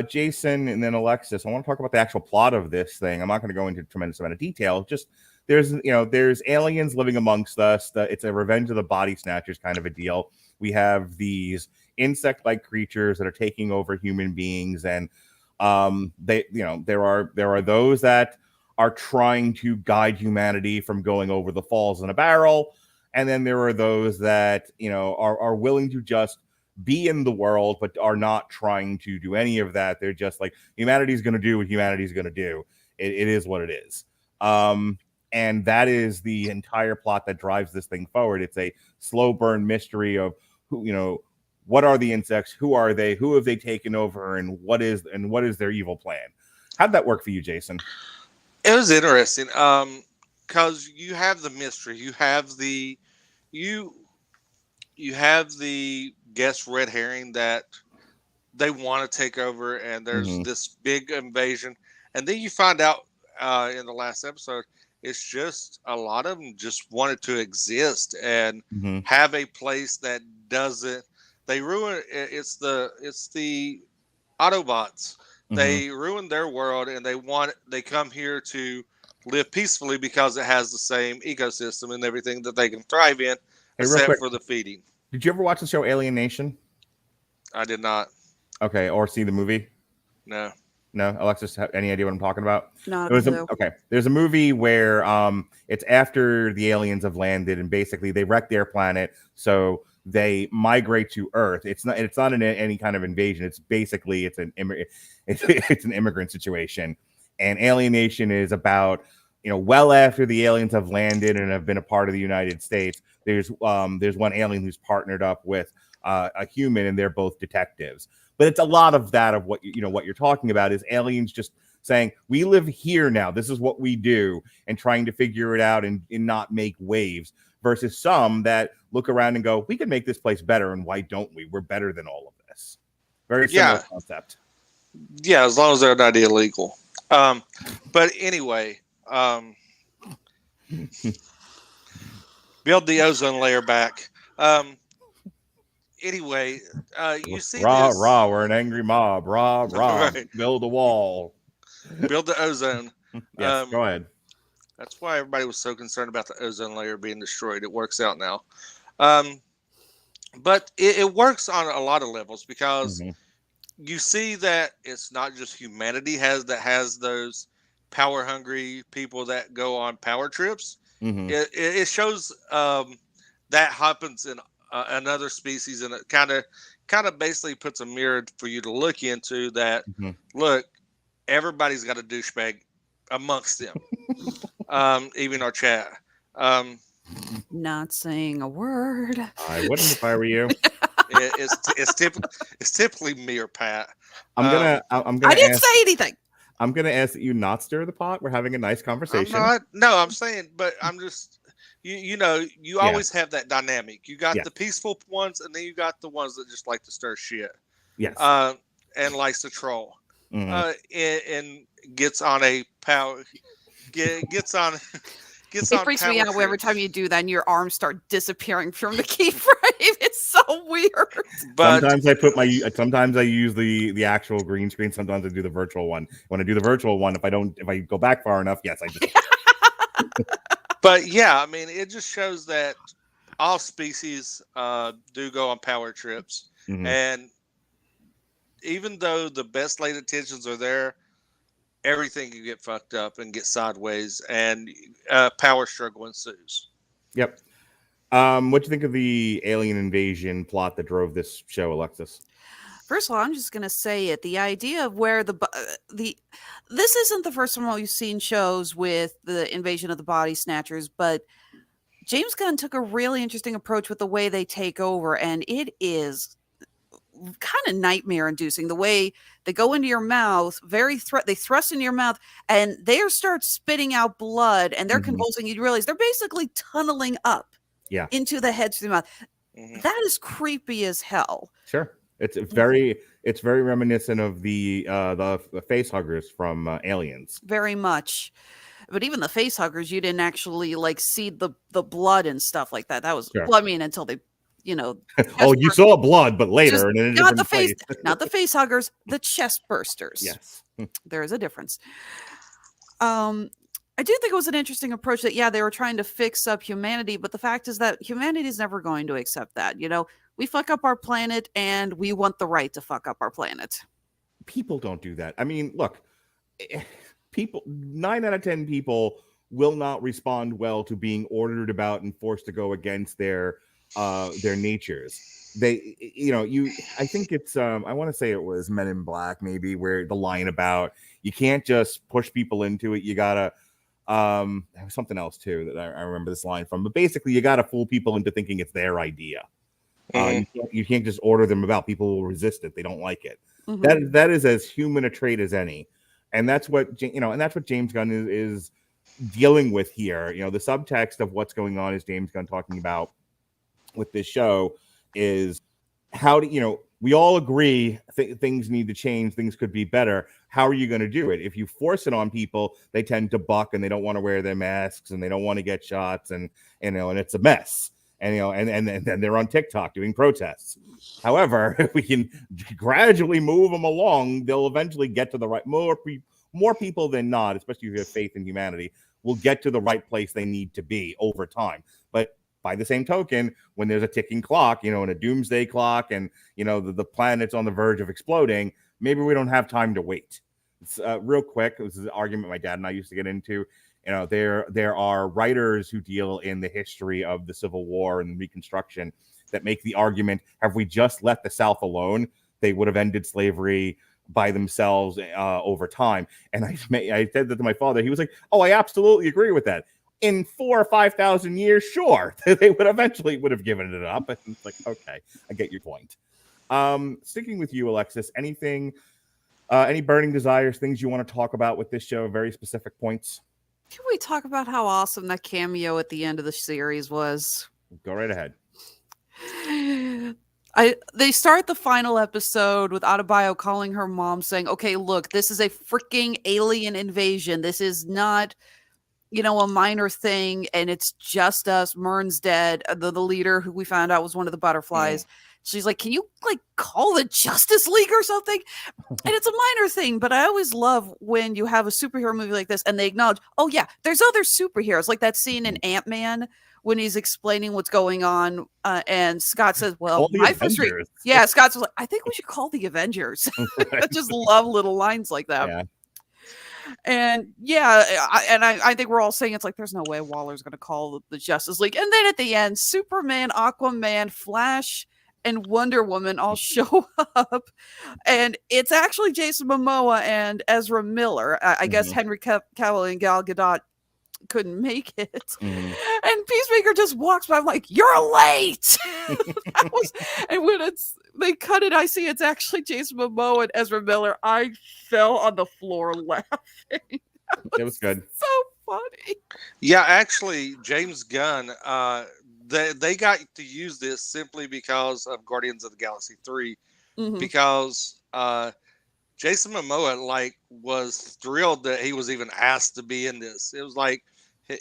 [SPEAKER 4] Jason and then Alexis, I want to talk about the actual plot of this thing. I'm not going to go into a tremendous amount of detail. Just there's aliens living amongst us. It's a Revenge of the Body Snatchers kind of a deal. We have these insect-like creatures that are taking over human beings, and there are those that are trying to guide humanity from going over the falls in a barrel, and then there are those that are willing to just be in the world but are not trying to do any of that. They're just like, humanity's going to do what humanity's going to do. It is what it is. And that is the entire plot that drives this thing forward. It's a slow burn mystery of what are the insects, who are they, who have they taken over, and what is their evil plan. How'd that work for you, Jason?
[SPEAKER 6] It was interesting because you have the mystery, you have the guess red herring that they want to take over, and there's this big invasion, and then you find out in the last episode it's just a lot of them just wanted to exist and have a place that doesn't. They ruin it's the Autobots. They ruin their world, and they come here to live peacefully because it has the same ecosystem and everything that they can thrive in, except for the feeding.
[SPEAKER 4] Did you ever watch the show Alien Nation?
[SPEAKER 6] I did not.
[SPEAKER 4] Okay, or see the movie?
[SPEAKER 6] No.
[SPEAKER 4] Alexis, any idea what I'm talking about?
[SPEAKER 5] Not
[SPEAKER 4] okay. There's a movie where it's after the aliens have landed, and basically they wreck their planet, so they migrate to Earth. It's not any kind of invasion. It's basically it's an immigrant situation. And Alien Nation is about well after the aliens have landed and have been a part of the United States. There's one alien who's partnered up with a human, and they're both detectives. But it's a lot of that of what what you're talking about is aliens just saying, we live here now. This is what we do, and trying to figure it out and not make waves, versus some that look around and go, we can make this place better, and why don't we? We're better than all of this. Very similar concept.
[SPEAKER 6] Yeah, as long as they're not illegal. But anyway, build the ozone layer back. Anyway, you see
[SPEAKER 4] rah,
[SPEAKER 6] this.
[SPEAKER 4] Rah, we're an angry mob. Rah, rah, right. Build a wall.
[SPEAKER 6] Build the ozone.
[SPEAKER 4] Yes, go ahead.
[SPEAKER 6] That's why everybody was so concerned about the ozone layer being destroyed. It works out now. But it works on a lot of levels because you see that it's not just humanity has those power-hungry people that go on power trips. It shows that happens in another species, and it kind of basically puts a mirror for you to look into that. Look, everybody's got a douchebag amongst them. Even our chat.
[SPEAKER 5] Not saying a word.
[SPEAKER 4] I wouldn't if I were you.
[SPEAKER 6] It's typically me or Pat.
[SPEAKER 4] I'm gonna.
[SPEAKER 5] I didn't say anything.
[SPEAKER 4] I'm gonna ask that you not stir the pot. We're having a nice conversation.
[SPEAKER 6] I'm saying, but I'm just. You always have that dynamic. You got the peaceful ones, and then you got the ones that just like to stir shit.
[SPEAKER 4] Yes.
[SPEAKER 6] And likes to troll. And gets on a power. Gets on.
[SPEAKER 5] It freaks me out every time you do that, and your arms start disappearing from the keyframe. It's so weird.
[SPEAKER 6] But
[SPEAKER 4] sometimes I use the actual green screen. Sometimes I do the virtual one. When I do the virtual one, if I go back far enough, yes, I just.
[SPEAKER 6] But yeah, I mean, it just shows that all species do go on power trips, and even though the best laid intentions are there, everything can get fucked up and get sideways, and power struggle ensues.
[SPEAKER 4] Yep. What do you think of the alien invasion plot that drove this show, Alexis?
[SPEAKER 5] First of all, I'm just going to say it. The idea of where this isn't the first time we've seen shows with the invasion of the body snatchers, but James Gunn took a really interesting approach with the way they take over, and it is kind of nightmare inducing. The way they go into your mouth, they thrust into your mouth, and they start spitting out blood, and they're convulsing. You realize they're basically tunneling up into the head through the mouth. That is creepy as hell.
[SPEAKER 4] Sure. It's very reminiscent of the face huggers from Aliens.
[SPEAKER 5] Very much. But even the face huggers, you didn't actually see the blood and stuff like that. That was I mean, until they
[SPEAKER 4] you saw blood, but later and in a different place.
[SPEAKER 5] Not the face huggers, the chest bursters.
[SPEAKER 4] Yes.
[SPEAKER 5] There is a difference. I do think it was an interesting approach that, they were trying to fix up humanity, but the fact is that humanity is never going to accept that. we fuck up our planet and we want the right to fuck up our planet.
[SPEAKER 4] People don't do that. I mean, look, people, 9 out of 10 people will not respond well to being ordered about and forced to go against their natures. They, I think it's, I want to say it was Men in Black, maybe, where the line about you can't just push people into it. You gotta, there was something else too that I remember this line from, but basically you gotta fool people into thinking it's their idea. You can't just order them about. People will resist it. They don't like it. Mm-hmm. That is as human a trait as any. And that's what, and that's what James Gunn is dealing with here. The subtext of what's going on is James Gunn talking about with this show is how do, we all agree things need to change. Things could be better. How are you going to do it? If you force it on people, they tend to buck and they don't want to wear their masks and they don't want to get shots and it's a mess. And then they're on TikTok doing protests. However, if we can gradually move them along, they'll eventually get to the right. More people than not, especially if you have faith in humanity, will get to the right place they need to be over time. But by the same token, when there's a ticking clock, and a doomsday clock, and the planet's on the verge of exploding, maybe we don't have time to wait. It's, real quick, this is an argument my dad and I used to get into. There are writers who deal in the history of the Civil War and Reconstruction that make the argument: have we just let the South alone, they would have ended slavery by themselves over time. And I said that to my father. He was like, "Oh, I absolutely agree with that. In 4,000 or 5,000 years, sure, they would have given it up." And it's like, okay, I get your point. Sticking with you, Alexis, anything, any burning desires, things you want to talk about with this show? Very specific points.
[SPEAKER 5] Can we talk about how awesome that cameo at the end of the series was?
[SPEAKER 4] Go right ahead.
[SPEAKER 5] They start the final episode with Adebayo calling her mom, saying, "Okay, look, this is a freaking alien invasion. This is not, a minor thing, and it's just us. Mern's dead. The leader, who we found out was one of the butterflies." Yeah. She's like, "Can you call the Justice League or something?" And it's a minor thing, but I always love when you have a superhero movie like this and they acknowledge, oh yeah, there's other superheroes, like that scene in Ant-Man when he's explaining what's going on, and Scott says, "Well, my first Scott was like, I think we should call the Avengers." I just love little lines like that. Yeah. And I think we're all saying it's like there's no way Waller's going to call the Justice League. And then at the end, Superman, Aquaman, Flash, and Wonder Woman all show up, and it's actually Jason Momoa and Ezra Miller. I guess Henry Cavill and Gal Gadot couldn't make it, and Peacemaker just walks by. I'm like, "You're late." And when they cut it, I see it's actually Jason Momoa and Ezra Miller. I fell on the floor laughing.
[SPEAKER 4] It was good.
[SPEAKER 5] So funny.
[SPEAKER 6] Yeah, actually, James Gunn. They got to use this simply because of Guardians of the Galaxy 3, because Jason Momoa was thrilled that he was even asked to be in this. It was like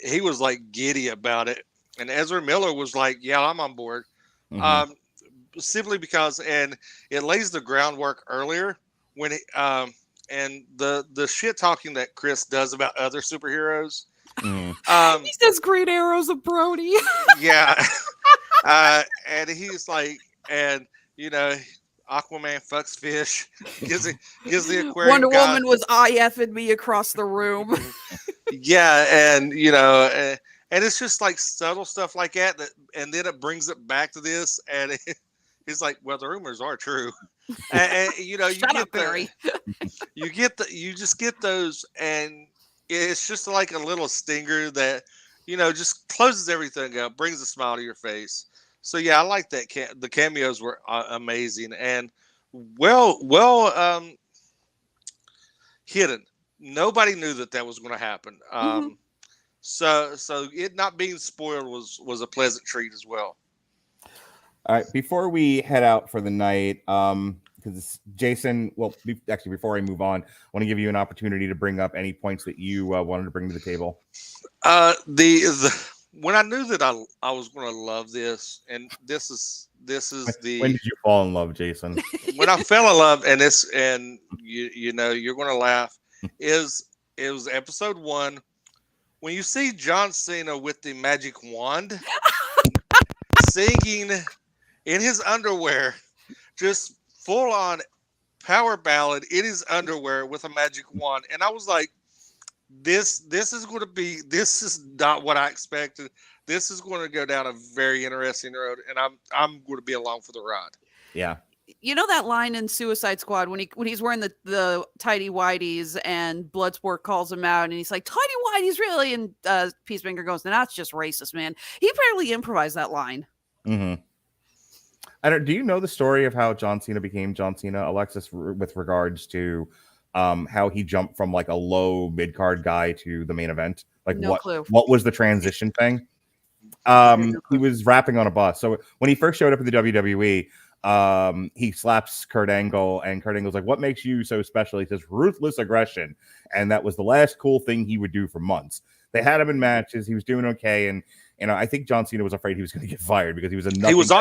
[SPEAKER 6] he was giddy about it, and Ezra Miller was like, "Yeah, I'm on board," simply because, and it lays the groundwork earlier when and the shit talking that Chris does about other superheroes.
[SPEAKER 5] He says Green Arrow's a Brody.
[SPEAKER 6] Yeah. And he's like, Aquaman fucks fish, gives the aquarium.
[SPEAKER 5] Wonder Woman was IFing me across the room.
[SPEAKER 6] Yeah, and and it's just subtle stuff like that, and then it brings it back to this, and it's like, well, the rumors are true. And you
[SPEAKER 5] Shut up, Barry.
[SPEAKER 6] You just get those, and it's just like a little stinger that, just closes everything up, brings a smile to your face. So yeah, I like that. The cameos were amazing and well hidden. Nobody knew that was going to happen. So it not being spoiled was a pleasant treat as well.
[SPEAKER 4] All right, before we head out for the night, because Jason, before I move on, I want to give you an opportunity to bring up any points that you wanted to bring to the table. When
[SPEAKER 6] I knew that I was going to love this, and this is the.
[SPEAKER 4] When did you fall in love, Jason?
[SPEAKER 6] When I fell in love, and you're going to laugh. It was episode 1 when you see John Cena with the magic wand singing in his underwear, just full on power ballad in his underwear with a magic wand. And I was like, this is not what I expected. This is going to go down a very interesting road, and I'm going to be along for the ride.
[SPEAKER 4] Yeah.
[SPEAKER 5] You know that line in Suicide Squad when he's wearing the tidy whities and Bloodsport calls him out and he's like, tidy whities really? And Peacemaker goes, no, that's just racist, man. He apparently improvised that line.
[SPEAKER 4] Mm-hmm. Do you know the story of how John Cena became John Cena, Alexis, with regards to how he jumped from like a low mid-card guy to the main event? Like
[SPEAKER 5] No clue.
[SPEAKER 4] What was the transition thing? He was rapping on a bus. So when he first showed up in the WWE, he slaps Kurt Angle, and Kurt Angle's like, what makes you so special? He says, ruthless aggression. And that was the last cool thing he would do for months. They had him in matches. He was doing okay. And, I think John Cena was afraid he was going to get fired because he was he was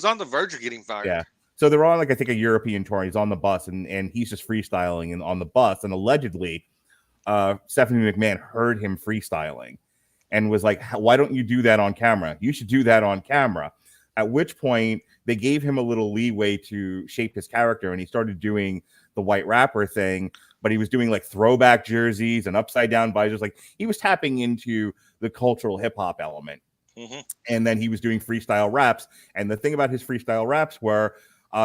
[SPEAKER 6] on the verge of getting fired.
[SPEAKER 4] Yeah. So they're on, like, I think a European tour. He's on the bus and he's just freestyling on the bus. And allegedly, Stephanie McMahon heard him freestyling and was like, why don't you do that on camera? You should do that on camera. At which point they gave him a little leeway to shape his character, and he started doing the white rapper thing, but he was doing like throwback jerseys and upside down visors. Like he was tapping into the cultural hip hop element. Mm-hmm. And then he was doing freestyle raps. And the thing about his freestyle raps were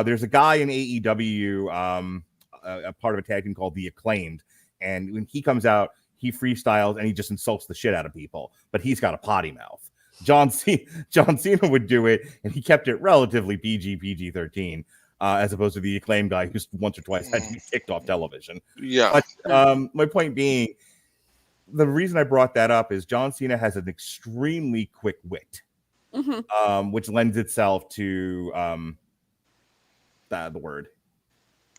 [SPEAKER 4] there's a guy in AEW, a part of a tag team called The Acclaimed. And when he comes out, he freestyles and he just insults the shit out of people, but he's got a potty mouth. John Cena would do it, and he kept it relatively PG-13, as opposed to the Acclaimed guy who's once or twice had to be kicked off television.
[SPEAKER 6] Yeah.
[SPEAKER 4] But my point being, the reason I brought that up is John Cena has an extremely quick wit, which lends itself to the word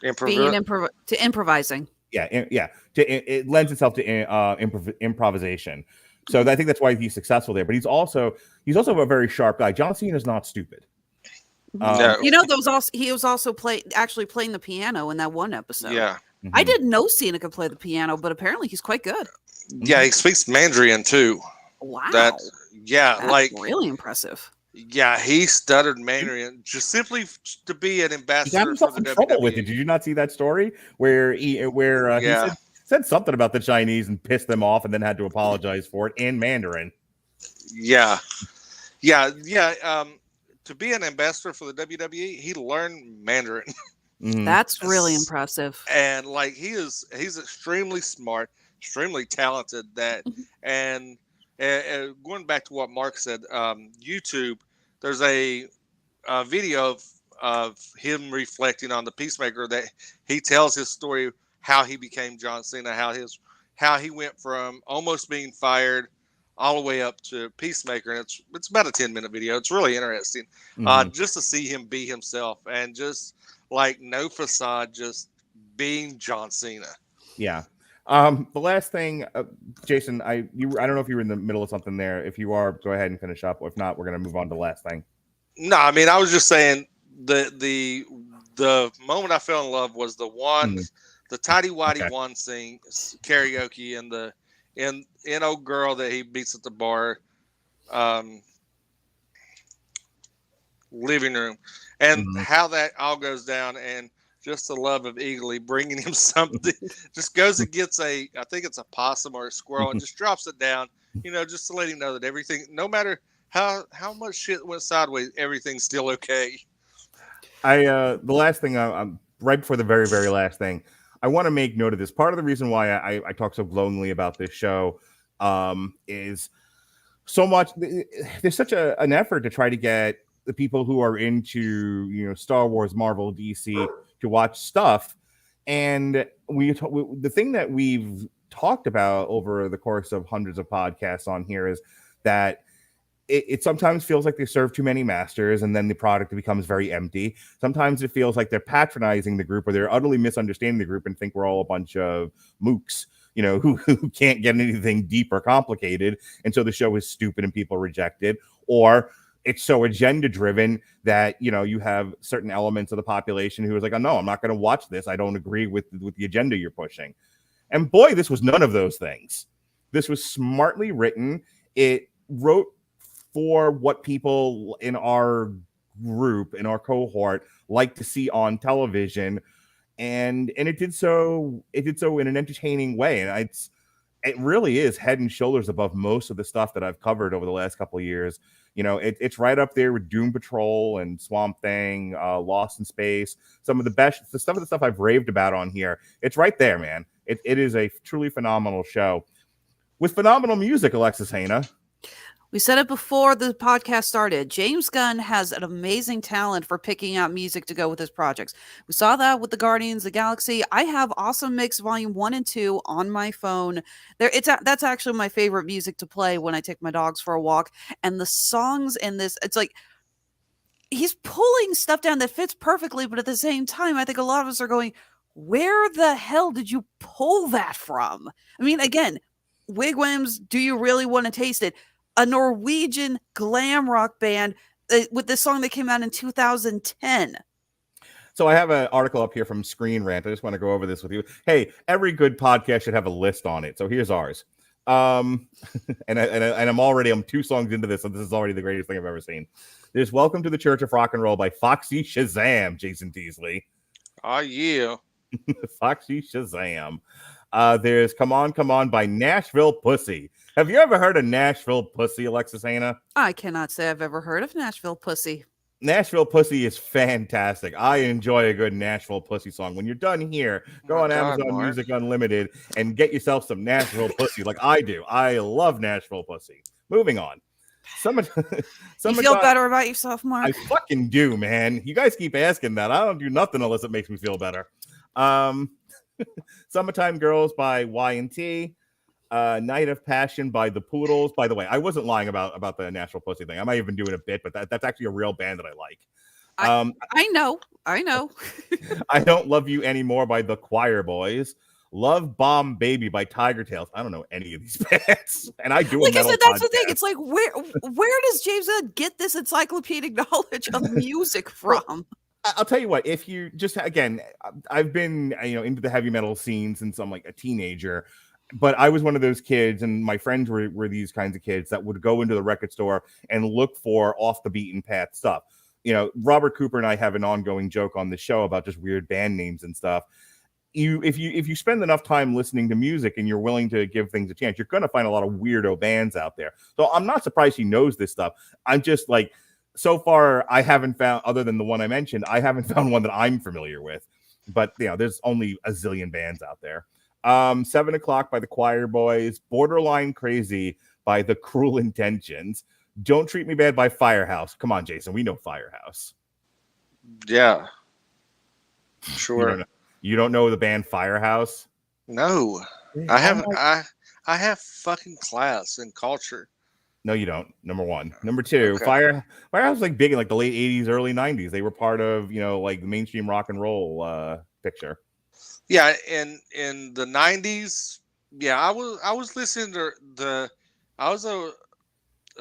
[SPEAKER 5] to improvising.
[SPEAKER 4] Yeah. It lends itself to improvisation. So I think that's why he's successful there. But he's also a very sharp guy. John Cena is not stupid.
[SPEAKER 6] No.
[SPEAKER 5] He was also playing the piano in that one episode.
[SPEAKER 6] Yeah.
[SPEAKER 4] Mm-hmm.
[SPEAKER 5] I didn't know Cena could play the piano, but apparently he's quite good.
[SPEAKER 6] Yeah, he speaks Mandarin too.
[SPEAKER 5] Wow.
[SPEAKER 6] That's
[SPEAKER 5] really impressive.
[SPEAKER 6] Yeah, he stuttered Mandarin just simply to be an ambassador.
[SPEAKER 4] He got himself in trouble with it. Did you not see that story where he said something about the Chinese and pissed them off, and then had to apologize for it in Mandarin?
[SPEAKER 6] Yeah. To be an ambassador for the WWE, he learned Mandarin.
[SPEAKER 5] That's really impressive.
[SPEAKER 6] And like he's extremely smart, extremely talented. And going back to what Mark said, YouTube, there's a video of him reflecting on the Peacemaker that he tells his story, how he became John Cena, how he went from almost being fired all the way up to Peacemaker. And it's about a 10-minute video. It's really interesting, just to see him be himself and just like no facade, just being John Cena.
[SPEAKER 4] Yeah. The last thing, Jason, I don't know if you were in the middle of something there. If you are, go ahead and finish up. If not, we're going to move on to the last thing.
[SPEAKER 6] No, I mean, I was just saying the moment I fell in love was the one, the tidy whitey one sing karaoke and the in old girl that he beats at the bar, living room, and how that all goes down, and just the love of Eagly bringing him something, just goes and gets I think it's a possum or a squirrel, and just drops it down, just to let him know that everything, no matter how much shit went sideways, everything's still okay.
[SPEAKER 4] The last thing, I'm right before the very, very last thing, I want to make note of this. Part of the reason why I talk so glowingly about this show is so much. There's such an effort to try to get the people who are into Star Wars, Marvel, DC to watch stuff, and the thing that we've talked about over the course of hundreds of podcasts on here is that it sometimes feels like they serve too many masters, and then the product becomes very empty. Sometimes it feels like they're patronizing the group, or they're utterly misunderstanding the group and think we're all a bunch of mooks, who can't get anything deep or complicated, and so the show is stupid and people reject it. Or it's so agenda driven that you have certain elements of the population who is like, oh no, I'm not going to watch this. I don't agree with the agenda you're pushing. And boy, this was none of those things. This was smartly written. It wrote for what people in our group in our cohort like to see on television, and it did so in an entertaining way, and it really is head and shoulders above most of the stuff that I've covered over the last couple of years. It's right up there with Doom Patrol and Swamp Thing, Lost in Space, some of the stuff I've raved about on here. It's right there, man. It is a truly phenomenal show with phenomenal music, Alexis Hejna.
[SPEAKER 5] We said it before the podcast started. James Gunn has an amazing talent for picking out music to go with his projects. We saw that with the Guardians of the Galaxy. I have Awesome Mix Volume 1 and 2 on my phone. That's actually my favorite music to play when I take my dogs for a walk. And the songs in this, it's like he's pulling stuff down that fits perfectly, but at the same time, I think a lot of us are going, where the hell did you pull that from? I mean, again, Wig Wam's Do You Really Want to Taste It? A Norwegian glam rock band with this song that came out in 2010.
[SPEAKER 4] So I have an article up here from Screen Rant. I just want to go over this with you. Hey, every good podcast should have a list on it. So here's ours. And I'm 2 songs into this, and this is already the greatest thing I've ever seen. There's Welcome to the Church of Rock and Roll by Foxy Shazam, Jason Teasley.
[SPEAKER 6] Oh, yeah.
[SPEAKER 4] Foxy Shazam. There's Come On, Come On by Nashville Pussy. Have you ever heard of Nashville Pussy, Alexis Hejna?
[SPEAKER 5] I cannot say I've ever heard of Nashville Pussy.
[SPEAKER 4] Nashville Pussy is fantastic. I enjoy a good Nashville Pussy song. When you're done here, go on Amazon Music Unlimited and get yourself some Nashville Pussy like I do. I love Nashville Pussy. Moving on.
[SPEAKER 5] You feel better about yourself, Mark?
[SPEAKER 4] I fucking do, man. You guys keep asking that. I don't do nothing unless it makes me feel better. Summertime Girls by Y&T. Night of Passion by the Poodles. By the way, I wasn't lying about the Nashville Pussy thing. I might even doing a bit, but that's actually a real band that I like.
[SPEAKER 5] I know.
[SPEAKER 4] I Don't Love You Anymore by the Choir Boys. Love Bomb Baby by Tiger Tails. I don't know any of these bands, and I do.
[SPEAKER 5] Like I said, that's the thing. It's like where does James Gunn get this encyclopedic knowledge of music from?
[SPEAKER 4] I'll tell you what. If you just again, I've been into the heavy metal scene since I'm like a teenager. But I was one of those kids, and my friends were these kinds of kids that would go into the record store and look for off the beaten path stuff. Robert Cooper and I have an ongoing joke on the show about just weird band names and stuff. If you spend enough time listening to music and you're willing to give things a chance, you're going to find a lot of weirdo bands out there. So I'm not surprised he knows this stuff. I'm just like, so far I haven't found, other than the one I mentioned, I haven't found one that I'm familiar with. But there's only a zillion bands out there. 7 O'Clock by the Choir Boys, Borderline Crazy by the Cruel Intentions, Don't Treat Me Bad by Firehouse. Come on, Jason, we know Firehouse.
[SPEAKER 6] Yeah, sure.
[SPEAKER 4] You don't know the band Firehouse?
[SPEAKER 6] No, I haven't. I have fucking class and culture.
[SPEAKER 4] No, you don't. Number one. Number two, okay. Firehouse was like big in like the late 80s, early 90s. They were part of like the mainstream rock and roll picture.
[SPEAKER 6] Yeah, in the 90s, yeah, I was listening to I was a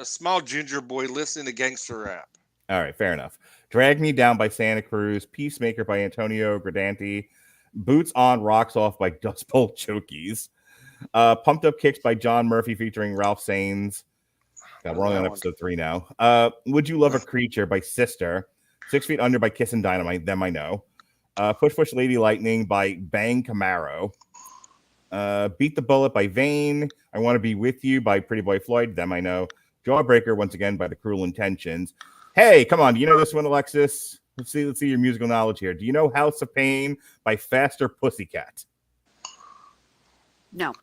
[SPEAKER 6] small ginger boy listening to gangster rap.
[SPEAKER 4] All right, fair enough. Drag Me Down by Santa Cruz, Peacemaker by Antonio Gradante, Boots On Rocks Off by Dust Bowl Chokies, Pumped Up Kicks by John Murphy featuring Ralph Saenz. Yeah, we're only on episode 3 now. Would You Love a Creature by Sister, 6 Feet Under by Kiss and Dynamite, them I know. Push Push Lady Lightning by Bang Camaro. Beat the Bullet by Vane. I Want to Be With You by Pretty Boy Floyd, them I know. Jawbreaker once again by The Cruel Intentions. Hey, come on, do you know this one, Alexis? Let's see your musical knowledge here. Do you know House of Pain by Faster Pussycat?
[SPEAKER 5] No.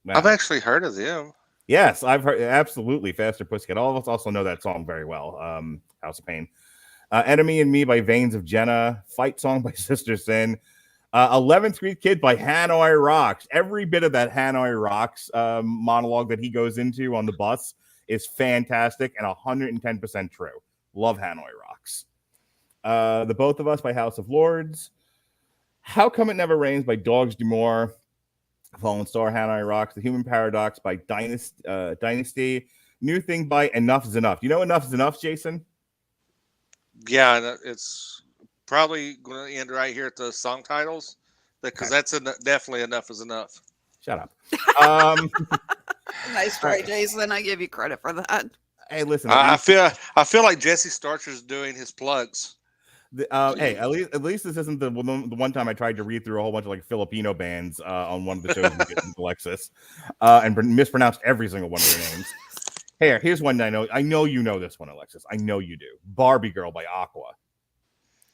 [SPEAKER 4] Wow.
[SPEAKER 6] I've actually heard of them.
[SPEAKER 4] Yes, I've heard absolutely Faster Pussycat. All of us also know that song very well. House of Pain. Enemy and Me by Veins of Jenna. Fight Song by Sister Sin. 11th Street Kid by Hanoi Rocks. Every bit of that Hanoi Rocks monologue that he goes into on the bus is fantastic and 110% true. Love Hanoi Rocks. The Both of Us by House of Lords. How Come It Never Rains by Dogs D'Amour. Fallen Star, Hanoi Rocks. The Human Paradox by Dynasty. New Thing by Enough Is Enough. You know Enough Is Enough, Jason?
[SPEAKER 6] Yeah, it's probably going to end right here at the song titles because that's definitely Enough Is Enough.
[SPEAKER 4] Shut up.
[SPEAKER 5] Nice try, Jason. I give you credit for that.
[SPEAKER 4] Hey, listen.
[SPEAKER 6] I feel like Jesse Starcher's doing his plugs.
[SPEAKER 4] Hey, at least this isn't the one time I tried to read through a whole bunch of like Filipino bands on one of the shows we get with Alexis, and mispronounced every single one of their names. Hey, here's one that I know. I know you know this one, Alexis. I know you do. Barbie Girl by Aqua.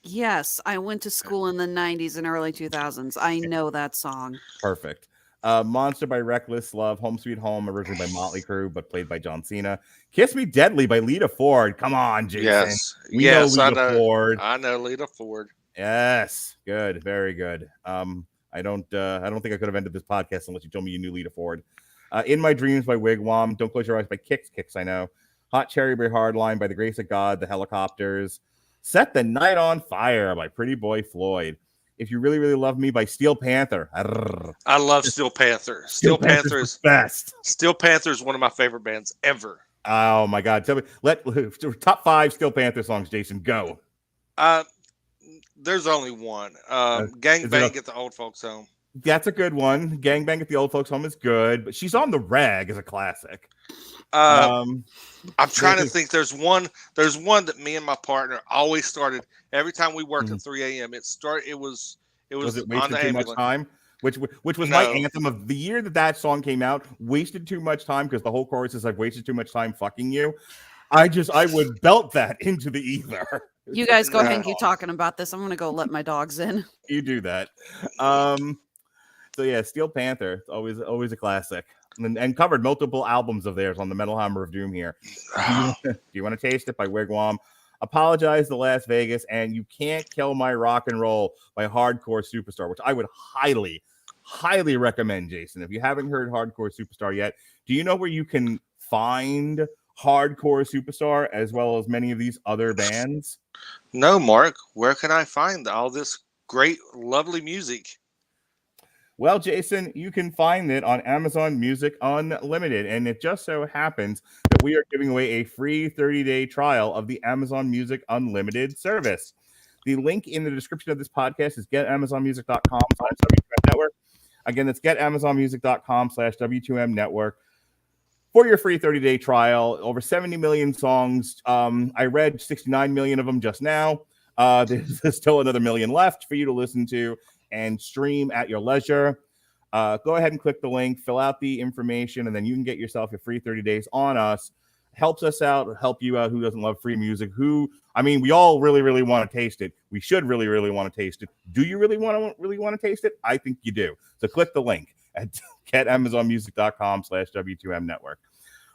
[SPEAKER 5] Yes, I went to school in the 90s and early 2000s. I know that song.
[SPEAKER 4] Perfect. Monster by Reckless Love. Home Sweet Home, originally by Motley Crue, but played by John Cena. Kiss Me Deadly by Lita Ford. Come on, Jason.
[SPEAKER 6] Yes,
[SPEAKER 4] we know Lita Ford.
[SPEAKER 6] I know Lita Ford.
[SPEAKER 4] Yes, good, very good. I don't think I could have ended this podcast unless you told me you knew Lita Ford. In My Dreams by Wig Wam. Don't Close Your Eyes by Kicks, I know. Hot Cherry by Hardline, by The Grace of God, The Helicopters. Set the Night on Fire by Pretty Boy Floyd. If You Really, Really Love Me by Steel Panther.
[SPEAKER 6] I love Steel Panther. Steel Panther is
[SPEAKER 4] best.
[SPEAKER 6] Steel Panther is one of my favorite bands ever.
[SPEAKER 4] Oh my God. Tell me, top 5 Steel Panther songs, Jason. Go.
[SPEAKER 6] There's only one. Gang Bang at the Old Folks Home.
[SPEAKER 4] That's a good one. Gang Bang at the Old Folks Home is good, but She's on the Rag is a classic.
[SPEAKER 6] I'm trying to think. There's one that me and my partner always started every time we worked at 3 a.m. It was
[SPEAKER 4] Wasted Too Much Time, which was my anthem of the year that song came out. Wasted Too Much Time, because the whole chorus is I've wasted too much time fucking you. I would belt that into the ether.
[SPEAKER 5] You guys go ahead and keep talking about this. I'm gonna go let my dogs in.
[SPEAKER 4] You do that. So yeah, Steel Panther, it's always a classic. And covered multiple albums of theirs on the Metal Hammer of Doom here. Do you want to taste it by Wig Wam? Apologize to Las Vegas, and You Can't Kill My Rock and Roll by Hardcore Superstar, which I would highly, highly recommend, Jason. If you haven't heard Hardcore Superstar yet, do you know where you can find Hardcore Superstar as well as many of these other bands?
[SPEAKER 6] No, Mark. Where can I find all this great, lovely music?
[SPEAKER 4] Well, Jason, you can find it on Amazon Music Unlimited, and it just so happens that we are giving away a free 30-day trial of the Amazon Music Unlimited service. The link in the description of this podcast is getamazonmusic.com/W2M-network. Again, that's getamazonmusic.com/W2M-network for your free 30-day trial. Over 70 million songs. I read 69 million of them just now. There's still another million left for you to listen to and stream at your leisure. Go ahead and click the link, fill out the information, and then you can get yourself your free 30 days on us. Helps us out, help you out. Who doesn't love free music? We all really, really want to taste it. We should really, really want to taste it. Do you really want to taste it? I think you do. So click the link at getamazonmusic.com/W2M-network.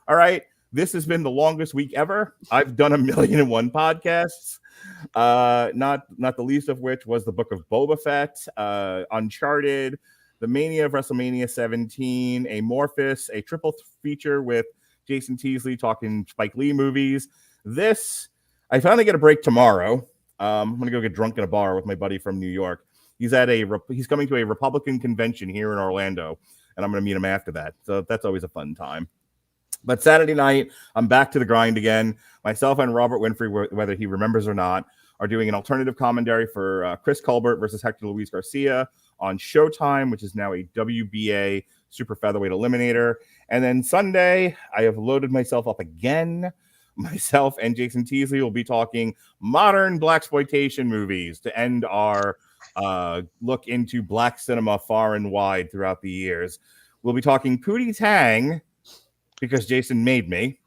[SPEAKER 4] All right. This has been the longest week ever. I've done 1,000,001 podcasts. Not the least of which was the Book of Boba Fett, Uncharted, the Mania of WrestleMania 17, Amorphous, a triple feature with Jason Teasley talking Spike Lee movies. I finally get a break tomorrow. I'm gonna go get drunk in a bar with my buddy from New York. He's coming to a Republican convention here in Orlando, and I'm gonna meet him after that. So that's always a fun time. But Saturday night, I'm back to the grind again. Myself and Robert Winfrey, whether he remembers or not, are doing an alternative commentary for Chris Colbert versus Hector Luis Garcia on Showtime, which is now a WBA super featherweight eliminator. And then Sunday, I have loaded myself up again. Myself and Jason Teasley will be talking modern blaxploitation movies to end our look into black cinema far and wide throughout the years. We'll be talking Pootie Tang, because Jason made me.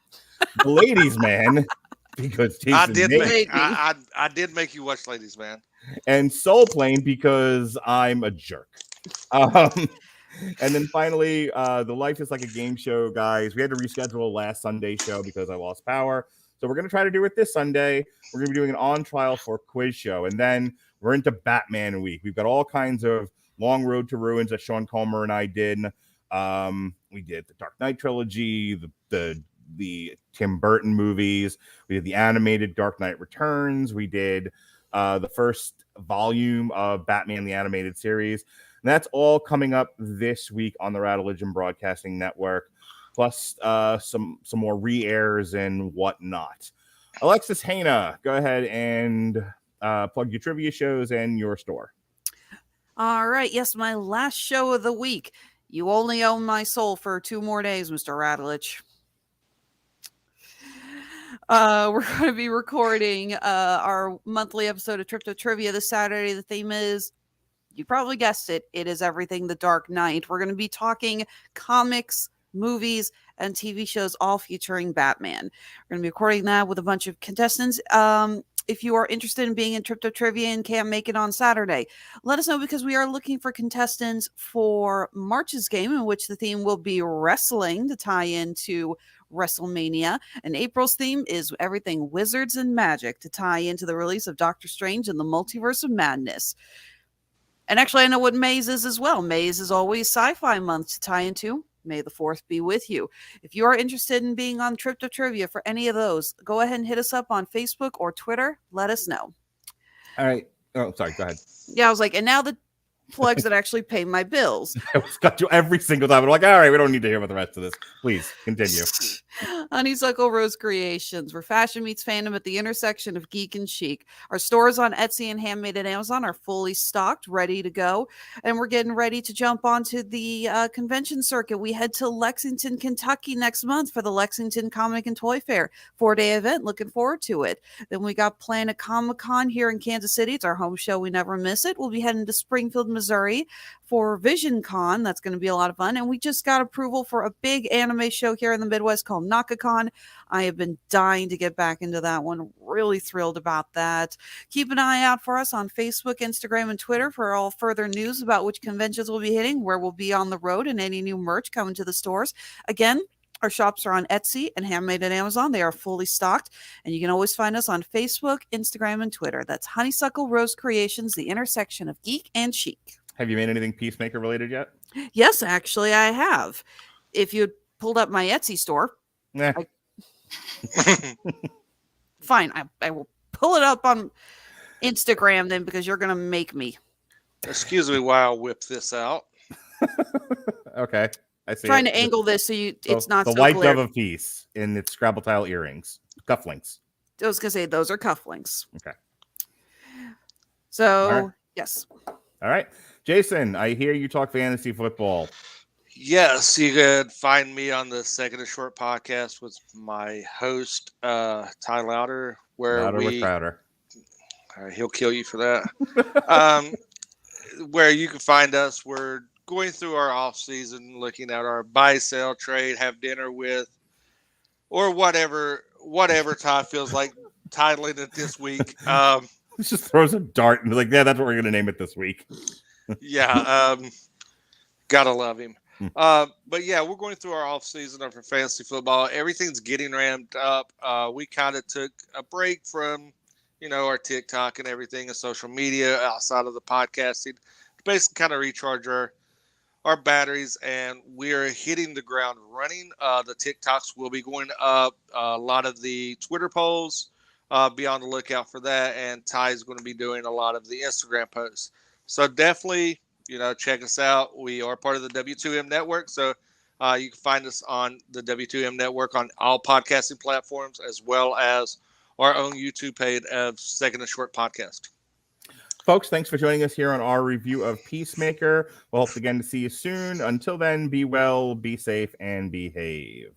[SPEAKER 4] The Ladies Man, because Jason made me.
[SPEAKER 6] I did make you watch Ladies Man.
[SPEAKER 4] And Soul Plane, because I'm a jerk. And then finally, the Life is Like a Game show, guys. We had to reschedule last Sunday show because I lost power. So we're going to try to do it this Sunday. We're going to be doing an on trial for a quiz show. And then we're into Batman week. We've got all kinds of Long Road to Ruins that Sean Comer and I did. We did the Dark Knight trilogy, the Tim Burton movies. We did the animated Dark Knight Returns. We did the first volume of Batman the Animated Series. And that's all coming up this week on the Radulich Broadcasting Network, plus some more re-airs and whatnot. Alexis Hejna, go ahead and plug your trivia shows and your store.
[SPEAKER 5] All right. Yes, my last show of the week. You only own my soul for 2 more days, Mr. Radulich. We're going to be recording our monthly episode of Crypto Trivia this Saturday. The theme is, you probably guessed it, it is everything The Dark Knight. We're going to be talking comics, movies, and TV shows, all featuring Batman. We're going to be recording that with a bunch of contestants. If you are interested in being in Crypto Trivia and can't make it on Saturday, let us know, because we are looking for contestants for March's game, in which the theme will be wrestling to tie into WrestleMania. And April's theme is everything wizards and magic to tie into the release of Doctor Strange and the Multiverse of Madness. And actually, I know what May's is as well. May's is always sci-fi month to tie into. May the 4th be with you. If you are interested in being on Crypto Trivia for any of those, go ahead and hit us up on Facebook or Twitter. Let us know.
[SPEAKER 4] All right. Oh, sorry. Go ahead.
[SPEAKER 5] Yeah, I was like, and now the plugs that actually pay my bills.
[SPEAKER 4] I got you every single time. I'm like, all right, we don't need to hear about the rest of this. Please continue.
[SPEAKER 5] Honeysuckle Rose Creations, where fashion meets fandom at the intersection of geek and chic. Our stores on Etsy and Handmade at Amazon are fully stocked, ready to go. And we're getting ready to jump onto the convention circuit. We head to Lexington, Kentucky next month for the Lexington Comic and Toy Fair. 4-day event. Looking forward to it. Then we got Planet Comic-Con here in Kansas City. It's our home show. We never miss it. We'll be heading to Springfield, Missouri for Vision Con. That's going to be a lot of fun. And we just got approval for a big anime show here in the Midwest called NakaCon. I have been dying to get back into that one. Really thrilled about that. Keep an eye out for us on Facebook, Instagram, and Twitter for all further news about which conventions we'll be hitting, where we'll be on the road, and any new merch coming to the stores. Again, our shops are on Etsy and Handmade at Amazon. They are fully stocked, and you can always find us on Facebook, Instagram, and Twitter. That's Honeysuckle Rose Creations, the intersection of geek and chic.
[SPEAKER 4] Have you made anything Peacemaker related yet?
[SPEAKER 5] Yes, actually, I have. If you pulled up my Etsy store, fine, I will pull it up on Instagram then, because you're going to make me.
[SPEAKER 6] Excuse me while I whip this out.
[SPEAKER 4] Okay. I see.
[SPEAKER 5] Trying to angle this so it's not
[SPEAKER 4] the
[SPEAKER 5] so
[SPEAKER 4] white
[SPEAKER 5] clear.
[SPEAKER 4] dove of peace in its Scrabble tile earrings, cufflinks.
[SPEAKER 5] I was going to say those are cufflinks.
[SPEAKER 4] Okay.
[SPEAKER 5] So,
[SPEAKER 4] All right.
[SPEAKER 5] Yes.
[SPEAKER 4] All right. Jason, I hear you talk fantasy football.
[SPEAKER 6] Yes, you could find me on the Second and Short podcast with my host, Ty Louder, where
[SPEAKER 4] Louder with Crowder.
[SPEAKER 6] He'll kill you for that. Where you can find us, we're going through our off season, looking at our buy, sell, trade, have dinner with, or whatever Ty feels like titling it this week.
[SPEAKER 4] He just throws a dart and be like, yeah, that's what we're going to name it this week.
[SPEAKER 6] Yeah, gotta love him. But yeah, we're going through our off season of fantasy football. Everything's getting ramped up. We kind of took a break from, our TikTok and everything and social media outside of the podcasting to basically kind of recharge our batteries, and we're hitting the ground running. The TikToks will be going up. A lot of the Twitter polls, be on the lookout for that, and Ty is going to be doing a lot of the Instagram posts. So definitely, check us out. We are part of the W2M network. So you can find us on the W2M network on all podcasting platforms, as well as our own YouTube page of Second and Short Podcast.
[SPEAKER 4] Folks, thanks for joining us here on our review of Peacemaker. We'll hope again to see you soon. Until then, be well, be safe, and behave.